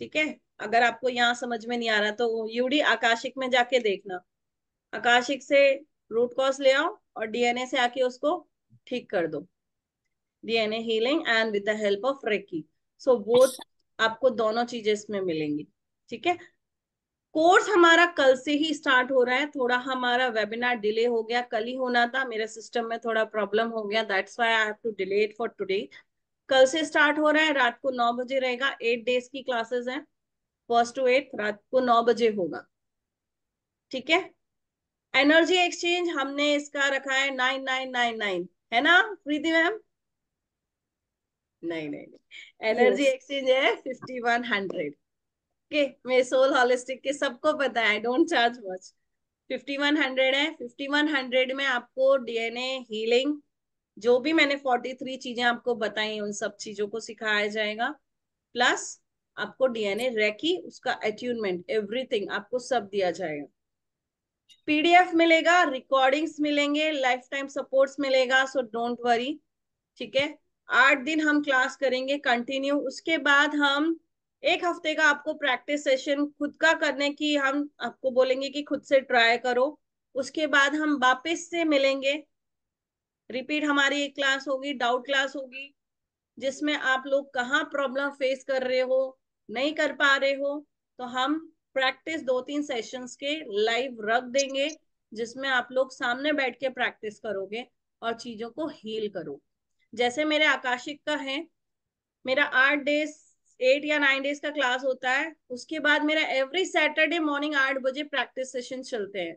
[SPEAKER 2] ठीक है। अगर आपको यहाँ समझ में नहीं आ रहा तो यूडी आकाशिक में जाके देखना, आकाशिक से रूट कॉज ले आओ और डीएनए से आके उसको ठीक कर दो। DNA healing and with the help of reiki. So both आपको दोनों चीजें इसमें मिलेंगी, ठीक है। कोर्स हमारा कल से ही स्टार्ट हो रहा है। थोड़ा हमारा वेबिनार डिले हो गया, कल ही होना था, मेरे सिस्टम में थोड़ा प्रॉब्लम हो गया, that's why I have to delay it for today. कल से स्टार्ट हो रहा है, रात को 9 बजे रहेगा। 8 डेज की क्लासेस हैं, 1st to 8th रात को 9 बजे होगा, ठीक है। एनर्जी एक्सचेंज हमने इसका रखा है 9999, है ना प्रीति मैम? नहीं, एनर्जी
[SPEAKER 7] Yes.
[SPEAKER 2] एक्सचेंज है 5100 के। मेरे सोल हॉलिस्टिक के सबको पता है, डोंट चार्ज मच। 5100 है। 5100 में आपको डीएनए हीलिंग, जो भी मैंने 43 चीजें आपको बताई, उन सब चीजों को सिखाया जाएगा। प्लस आपको डीएनए रेकी, उसका अट्यूनमेंट, एवरीथिंग आपको सब दिया जाएगा। पीडीएफ मिलेगा, रिकॉर्डिंग्स मिलेंगे, लाइफ टाइम सपोर्ट्स मिलेगा, सो डोंट वरी, ठीक है। 8 दिन हम क्लास करेंगे कंटिन्यू। उसके बाद हम 1 हफ्ते का आपको प्रैक्टिस सेशन खुद का करने की हम आपको बोलेंगे कि खुद से ट्राई करो। उसके बाद हम वापस से मिलेंगे, रिपीट हमारी एक क्लास होगी, डाउट क्लास होगी, जिसमें आप लोग कहाँ प्रॉब्लम फेस कर रहे हो, नहीं कर पा रहे हो, तो हम प्रैक्टिस 2-3 सेशंस के लाइव रख देंगे, जिसमें आप लोग सामने बैठ के प्रैक्टिस करोगे और चीजों को हील करो। जैसे मेरे आकाशिक का है, मेरा 8 डेज 8 या 9 डेज का क्लास होता है। उसके बाद मेरा एवरी सैटरडे मॉर्निंग 8 बजे प्रैक्टिस सेशन चलते हैं।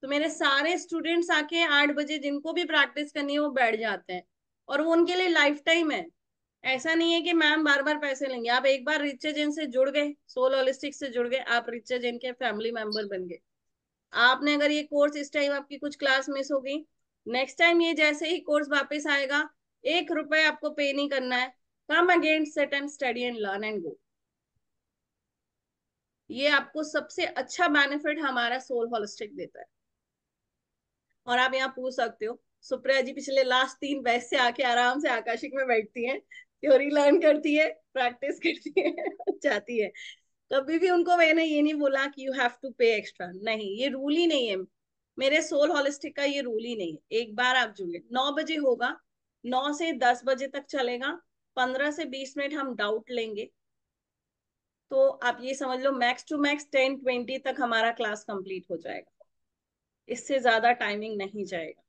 [SPEAKER 2] तो मेरे सारे स्टूडेंट्स आके 8 बजे जिनको भी प्रैक्टिस करनी है वो बैठ जाते हैं, और वो उनके लिए लाइफ टाइम है। ऐसा नहीं है कि मैम बार बार पैसे लेंगे। आप एक बार रिचा जैन से जुड़ गए, सोल होलिस्टिक से जुड़ गए, आप रिचा जैन के फैमिली मेंबर बन गए। आपने अगर ये कोर्स इस टाइम आपकी कुछ क्लास मिस हो गई, नेक्स्ट टाइम ये जैसे ही कोर्स वापस आएगा, 1 रुपए आपको पे नहीं करना है। Come again, sit and study and learn and go. ये आपको सबसे अच्छा बेनिफिट हमारा सोल होलिस्टिक देता है। और आप यहाँ पूछ सकते हो, सुप्रिया जी पिछले लास्ट 3 बैच से आके आराम से आकाशिक में बैठती हैं, थ्योरी लर्न करती है, प्रैक्टिस करती है, जाती है। कभी भी उनको मैंने ये नहीं बोला कि यू हैव टू पे एक्स्ट्रा, नहीं, ये रूल ही नहीं है। मेरे सोल होलिस्टिक का ये रूल ही नहीं है। एक बार आप जुड़े, 9 बजे होगा, 9 से 10 बजे तक चलेगा। 15 से 20 मिनट हम डाउट लेंगे। तो आप ये समझ लो मैक्स टू मैक्स 10-20 तक हमारा क्लास कंप्लीट हो जाएगा, इससे ज्यादा टाइमिंग नहीं जाएगा।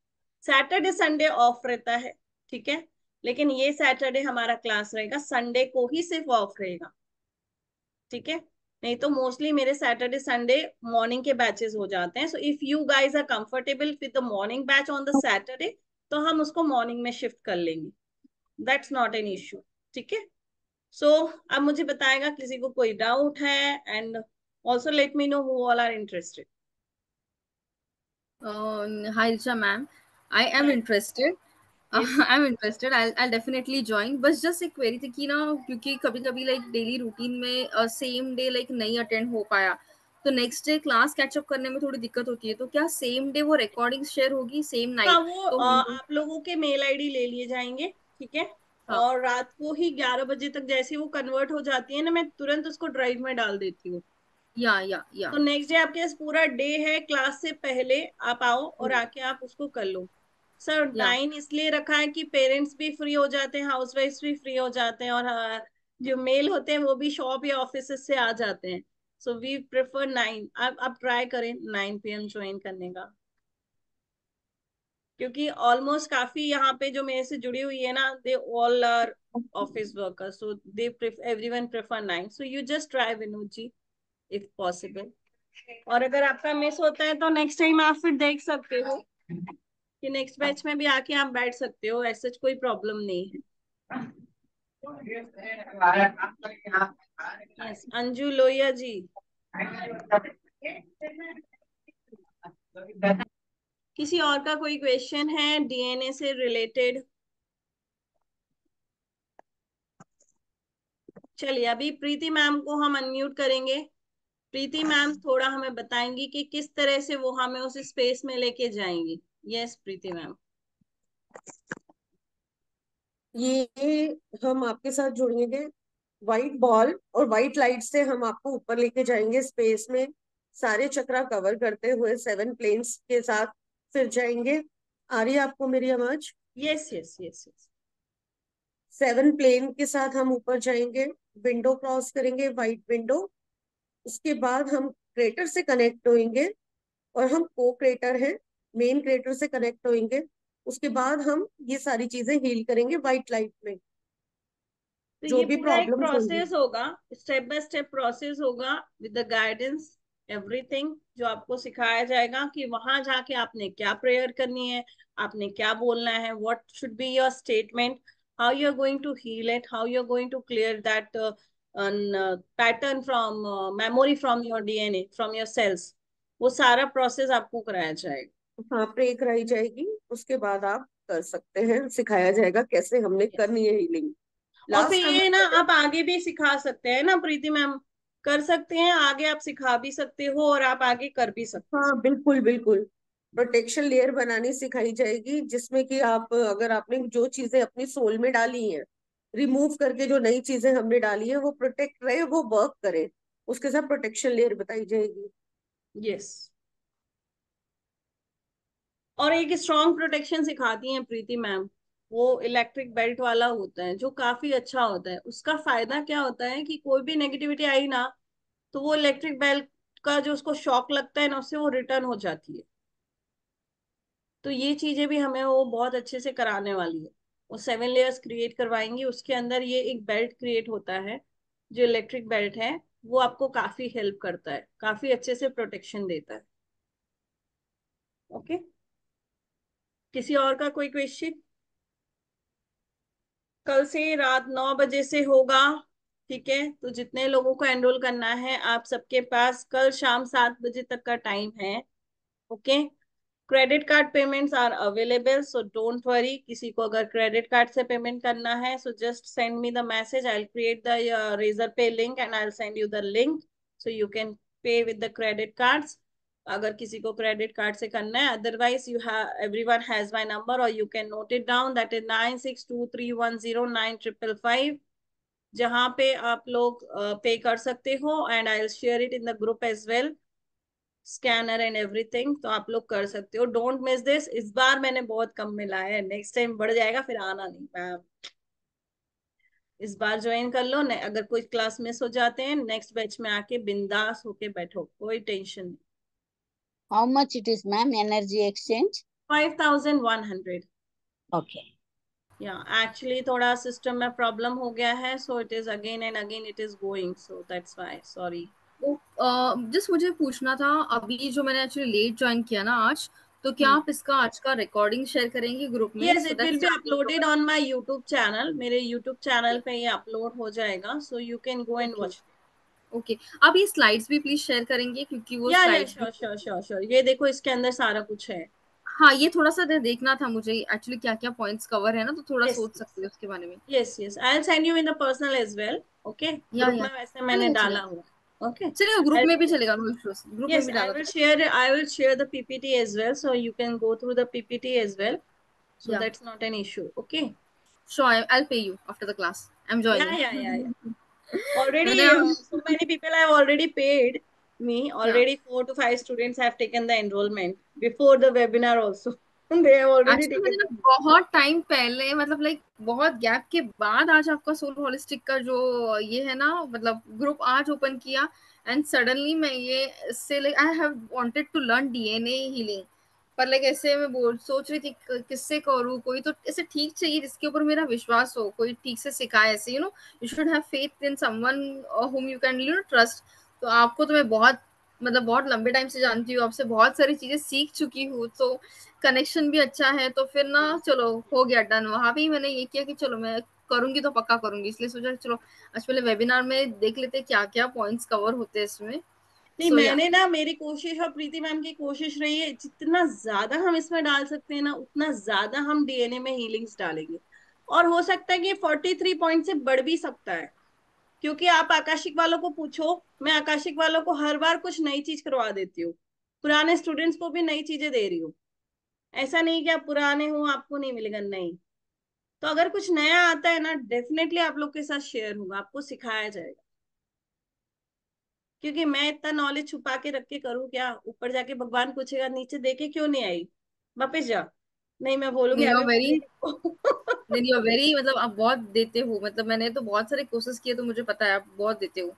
[SPEAKER 2] सैटरडे संडे ऑफ रहता है, ठीक है, लेकिन ये सैटरडे हमारा क्लास रहेगा, संडे को ही सिर्फ ऑफ रहेगा, ठीक है। नहीं तो मोस्टली मेरे सैटरडे संडे मॉर्निंग के बैचेस हो जाते हैं। So if you guys are comfortable with the morning batch on the Saturday, तो तो हम उसको मॉर्निंग में शिफ्ट कर लेंगे, दैट्स नॉट एन इश्यू। ठीक है, सो अब मुझे बताएगा किसी को कोई डाउट है, and also let me know who all are interested.
[SPEAKER 10] Hi Richa ma'am, I am interested.
[SPEAKER 2] Yes.
[SPEAKER 10] I'm interested. I'll definitely join. बस just एक query थी कि ना, क्योंकि कभी कभी like daily routine में same day like नहीं attend हो पाया, तो next day class catch up करने में थोड़ी दिक्कत होती है, तो क्या same day वो recording share होगी same
[SPEAKER 2] हाँ,
[SPEAKER 10] night?
[SPEAKER 2] वो
[SPEAKER 10] तो
[SPEAKER 2] आप लोगों के मेल आईडी ले लिए जाएंगे, ठीक है,
[SPEAKER 10] हाँ
[SPEAKER 2] और रात को ही 11 बजे तक जैसे वो कन्वर्ट हो जाती है ना, मैं तुरंत उसको ड्राइव में डाल देती हूँ।
[SPEAKER 10] या
[SPEAKER 2] तो नेक्स्ट डे आपके पास पूरा डे है, क्लास से पहले आप आओ और आके आप उसको कर लो। सर
[SPEAKER 10] या
[SPEAKER 2] 9 इसलिए रखा है कि पेरेंट्स भी फ्री हो जाते हैं, हाउसवाइफ्स भी फ्री हो जाते हैं, और जो मेल होते हैं वो भी शॉप या ऑफिस से आ जाते हैं। So we prefer 9। आप ट्राई करें 9 PM ज्वाइन करने का, क्योंकि ऑलमोस्ट काफी यहाँ पे जो मेरे से जुड़ी हुई है ना, they all are office workers, so they everyone prefer 9। So you just try Vinod ji if possible. और अगर आपका मिस होता है तो नेक्स्ट टाइम आप फिर देख सकते हो कि नेक्स्ट बैच में भी आके आप बैठ सकते हो, ऐसा कोई प्रॉब्लम नहीं है। यस, अंजू लोहिया जी। किसी और का कोई क्वेश्चन है डीएनए से रिलेटेड? चलिए, अभी प्रीति मैम को हम अनम्यूट करेंगे। प्रीति मैम थोड़ा हमें बताएंगी कि किस तरह से वो हमें उस स्पेस में लेके जाएंगी। यस प्रीति मैम।
[SPEAKER 7] ये हम आपके साथ जुड़ेंगे व्हाइट बॉल और व्हाइट लाइट से, हम आपको ऊपर लेके जाएंगे स्पेस में, सारे चक्रा कवर करते हुए 7 प्लेन्स के साथ फिर जाएंगे। आ रही है आपको मेरी आवाज?
[SPEAKER 2] Yes yes yes yes.
[SPEAKER 7] 7 plane के साथ हम ऊपर जाएंगे, विंडो क्रॉस करेंगे, व्हाइट विंडो। उसके बाद हम क्रेटर से कनेक्ट होंगे, और हम को क्रेटर हैं, मेन क्रेटर से कनेक्ट होंगे। उसके बाद हम ये सारी चीजें हील करेंगे व्हाइट लाइट में,
[SPEAKER 2] तो
[SPEAKER 7] जो
[SPEAKER 2] ये
[SPEAKER 7] भी
[SPEAKER 2] पूरा एक
[SPEAKER 7] प्रॉब्लम्स होंगी।
[SPEAKER 2] प्रोसेस होगा, स्टेप बाय स्टेप प्रोसेस होगा विद द गाइडेंस, एवरीथिंग जो आपको सिखाया जाएगा कि वहां जाके आपने क्या प्रेयर करनी है, आपने क्या बोलना है, what should be your statement, how you are going to heal it, how you are going to clear that pattern from memory, from your DNA, from your cells. वो सारा प्रोसेस आपको कराया जाएगा।
[SPEAKER 7] हाँ, प्रे कराई जाएगी, उसके बाद आप कर सकते हैं, सिखाया जाएगा कैसे हमने
[SPEAKER 2] Yes.
[SPEAKER 7] करनी है हीलिंग।
[SPEAKER 2] और फिर
[SPEAKER 7] लास्ट हम
[SPEAKER 2] ये ना
[SPEAKER 7] लोग
[SPEAKER 2] आप आगे भी सिखा सकते हैं ना प्रीति मैम, कर सकते हैं आगे, आप सिखा भी सकते हो और आप आगे कर भी सकते हो।
[SPEAKER 7] हाँ बिल्कुल बिल्कुल, प्रोटेक्शन लेयर बनानी सिखाई जाएगी, जिसमें कि आप, अगर आपने जो चीजें अपनी सोल में डाली हैं, रिमूव करके जो नई चीजें हमने डाली हैं, वो प्रोटेक्ट रहे, वो वर्क करे, उसके साथ प्रोटेक्शन लेयर बताई जाएगी।
[SPEAKER 2] यस, और एक स्ट्रॉन्ग प्रोटेक्शन सिखाती हैं प्रीति मैम, वो इलेक्ट्रिक बेल्ट वाला होता है जो काफी अच्छा होता है। उसका फायदा क्या होता है कि कोई भी नेगेटिविटी आई ना, तो वो इलेक्ट्रिक बेल्ट का जो उसको शॉक लगता है ना, उससे वो रिटर्न हो जाती है। तो ये चीजें भी हमें वो बहुत अच्छे से कराने वाली है। वो 7 लेयर्स क्रिएट करवाएंगी, उसके अंदर ये एक बेल्ट क्रिएट होता है जो इलेक्ट्रिक बेल्ट है, वो आपको काफी हेल्प करता है, काफी अच्छे से प्रोटेक्शन देता है। ओके, किसी और का कोई क्वेश्चन? कल से रात 9 बजे से होगा, ठीक है, तो जितने लोगों को एनरोल करना है, आप सबके पास कल शाम 7 बजे तक का टाइम है। Okay, credit card payments are available, so don't worry. किसी को अगर क्रेडिट कार्ड से पेमेंट करना है, so just send me the message, I will create the Razorpay link and I will send you the link, so you can pay with the credit cards. अगर किसी को credit card से करना है, otherwise you have, everyone has my number, और you can note it down, that is 9623109555, जहां पे आप लोग पे कर सकते हो, and I will share it in the group as well, scanner and everything, तो आप लोग कर सकते हो। डोंट मिस दिस, इस बार मैंने बहुत कम मिलाया है, नेक्स्ट टाइम बढ़ जाएगा, फिर आना नहीं मैम। इस बार ज्वाइन कर लो न, अगर कोई क्लास मिस हो जाते हैं, नेक्स्ट बैच में आके बिंदास होके बैठो, कोई टेंशन नहीं।
[SPEAKER 3] How much it is, ma'am? Energy exchange?
[SPEAKER 2] 5100।
[SPEAKER 3] Okay.
[SPEAKER 2] या एक्चुअली थोड़ा सिस्टम में प्रॉब्लम हो गया है, so it is again and again it is going, so that's why, sorry.
[SPEAKER 10] तो जस्ट मुझे पूछना था, अभी जो मैंने एक्चुअली लेट ज्वाइन किया ना आज, तो क्या आप इसका आज का रिकॉर्डिंग शेयर करेंगे ग्रुप में?
[SPEAKER 2] Yes,
[SPEAKER 10] so
[SPEAKER 2] it
[SPEAKER 10] that
[SPEAKER 2] will be
[SPEAKER 10] starting
[SPEAKER 2] uploaded on my YouTube channel. मेरे YouTube channel पे ये upload हो जाएगा, so you can go and
[SPEAKER 10] okay.
[SPEAKER 2] watch.
[SPEAKER 10] Okay आप ये स्लाइड्स भी प्लीज शेयर करेंगे क्योंकि वो
[SPEAKER 2] या
[SPEAKER 10] स्लाइड्स भी
[SPEAKER 2] श्योर श्योर श्योर श्योर, ये देखो इसके अंदर सारा कुछ है.
[SPEAKER 10] हाँ ये थोड़ा सा देखना था मुझे एक्चुअली क्या क्या पॉइंट्स कवर है ना, तो थोड़ा
[SPEAKER 2] Yes,
[SPEAKER 10] सोच सकते हैं उसके बारे में.
[SPEAKER 2] yes, yes. I'll send you in the personal as well. Okay. Group
[SPEAKER 10] या
[SPEAKER 2] में वैसे मैंने
[SPEAKER 10] चलेगा
[SPEAKER 2] डाला
[SPEAKER 10] चलेगा
[SPEAKER 2] हुआ. Okay.
[SPEAKER 10] चलेगा ग्रुप में भी चलेगा, नो इश्यूज, ग्रुप में
[SPEAKER 2] Yes,
[SPEAKER 10] भी
[SPEAKER 2] I
[SPEAKER 10] डाला
[SPEAKER 2] will
[SPEAKER 10] तो.
[SPEAKER 2] share. I will share the PPT as well, so you can go through the PPT as well. So
[SPEAKER 10] या
[SPEAKER 2] that's not an issue. Okay.
[SPEAKER 10] Sure I'll pay you after the class. I'm
[SPEAKER 2] Yeah,
[SPEAKER 10] joining.
[SPEAKER 2] yeah, yeah, yeah. Already,
[SPEAKER 10] मैंने
[SPEAKER 2] so many people have already paid me.
[SPEAKER 10] या
[SPEAKER 2] Already 4 to 5 students have taken the enrollment before the webinar also. They have already
[SPEAKER 10] actually
[SPEAKER 2] taken.
[SPEAKER 10] मुझे ना बहुत time पहले मतलब like बहुत gap के बाद आज आपका सोल होलिस्टिक का जो ये है ना मतलब ग्रुप आज ओपन किया एंड सडनली मैं ये इससे like I have wanted to learn DNA healing, पर लाइक ऐसे मैं बोल सोच रही थी किससे करूँ, कोई तो ऐसे ठीक चाहिए जिसके ऊपर मेरा विश्वास हो, कोई ठीक से सिखाए ऐसे you should have faith in someone whom you can trust. तो आपको तो मैं बहुत मतलब बहुत लंबे टाइम से जानती हूँ, आपसे बहुत सारी चीजें सीख चुकी हूँ, तो कनेक्शन भी अच्छा है, तो फिर ना चलो हो गया डन. वहां भी मैंने ये किया कि चलो मैं करूंगी तो पक्का करूंगी, इसलिए सोचा चलो आज पहले वेबिनार में देख लेते क्या क्या पॉइंट्स कवर होते हैं इसमें.
[SPEAKER 2] नहीं,
[SPEAKER 10] सो या
[SPEAKER 2] मैंने ना, मेरी कोशिश और प्रीति मैम की कोशिश रही है जितना ज्यादा हम इसमें डाल सकते हैं ना उतना ज्यादा हम डीएनए में हीलिंग्स डालेंगे. और हो सकता है कि 43 पॉइंट से बढ़ भी सकता है, क्योंकि आप आकाशिक वालों को पूछो, मैं आकाशिक वालों को हर बार कुछ नई चीज करवा देती हूँ, पुराने स्टूडेंट्स को भी नई चीजें दे रही हूँ. ऐसा नहीं कि आप पुराने हो आपको नहीं मिलेगा, नहीं. तो अगर कुछ नया आता है ना, डेफिनेटली आप लोग के साथ शेयर होगा, आपको सिखाया जाएगा. क्योंकि मैं इतना नॉलेज छुपा के रख के करूँ क्या? ऊपर जाके भगवान पूछेगा नीचे देके क्यों नहीं आई, वापस जा. नहीं, मैं बोलूंगी
[SPEAKER 10] नहीं
[SPEAKER 2] अभी
[SPEAKER 10] और वेरी
[SPEAKER 2] मुझे
[SPEAKER 10] नहीं और वेरी मतलब आप बहुत देते हो, मतलब मैंने तो बहुत सारे कोर्सेज किए तो मुझे पता है आप बहुत देते हो.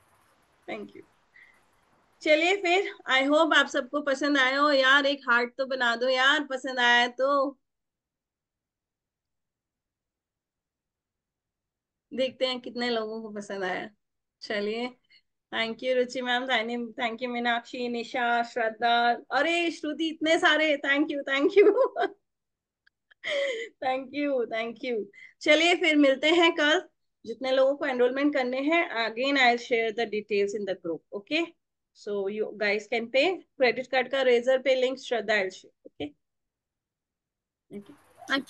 [SPEAKER 2] Thank you. चलिए फिर, आई होप आप सबको पसंद आया हो यार. एक हार्ट तो बना दो यार, पसंद आया है तो. देखते हैं कितने लोगों को पसंद आया. चलिए, thank you Ruchi ma'am, thank you Meenakshi, Nisha, Shraddha, अरे श्रुति, इतने सारे. Thank you, thank you. Thank you, thank you. चलिए फिर मिलते हैं कल. जितने लोगों को एनरोलमेंट करने हैं, again I share the details in the group. Okay, so you guys can pay. Credit card का रेजर पे लिंक श्रद्धा, ओके.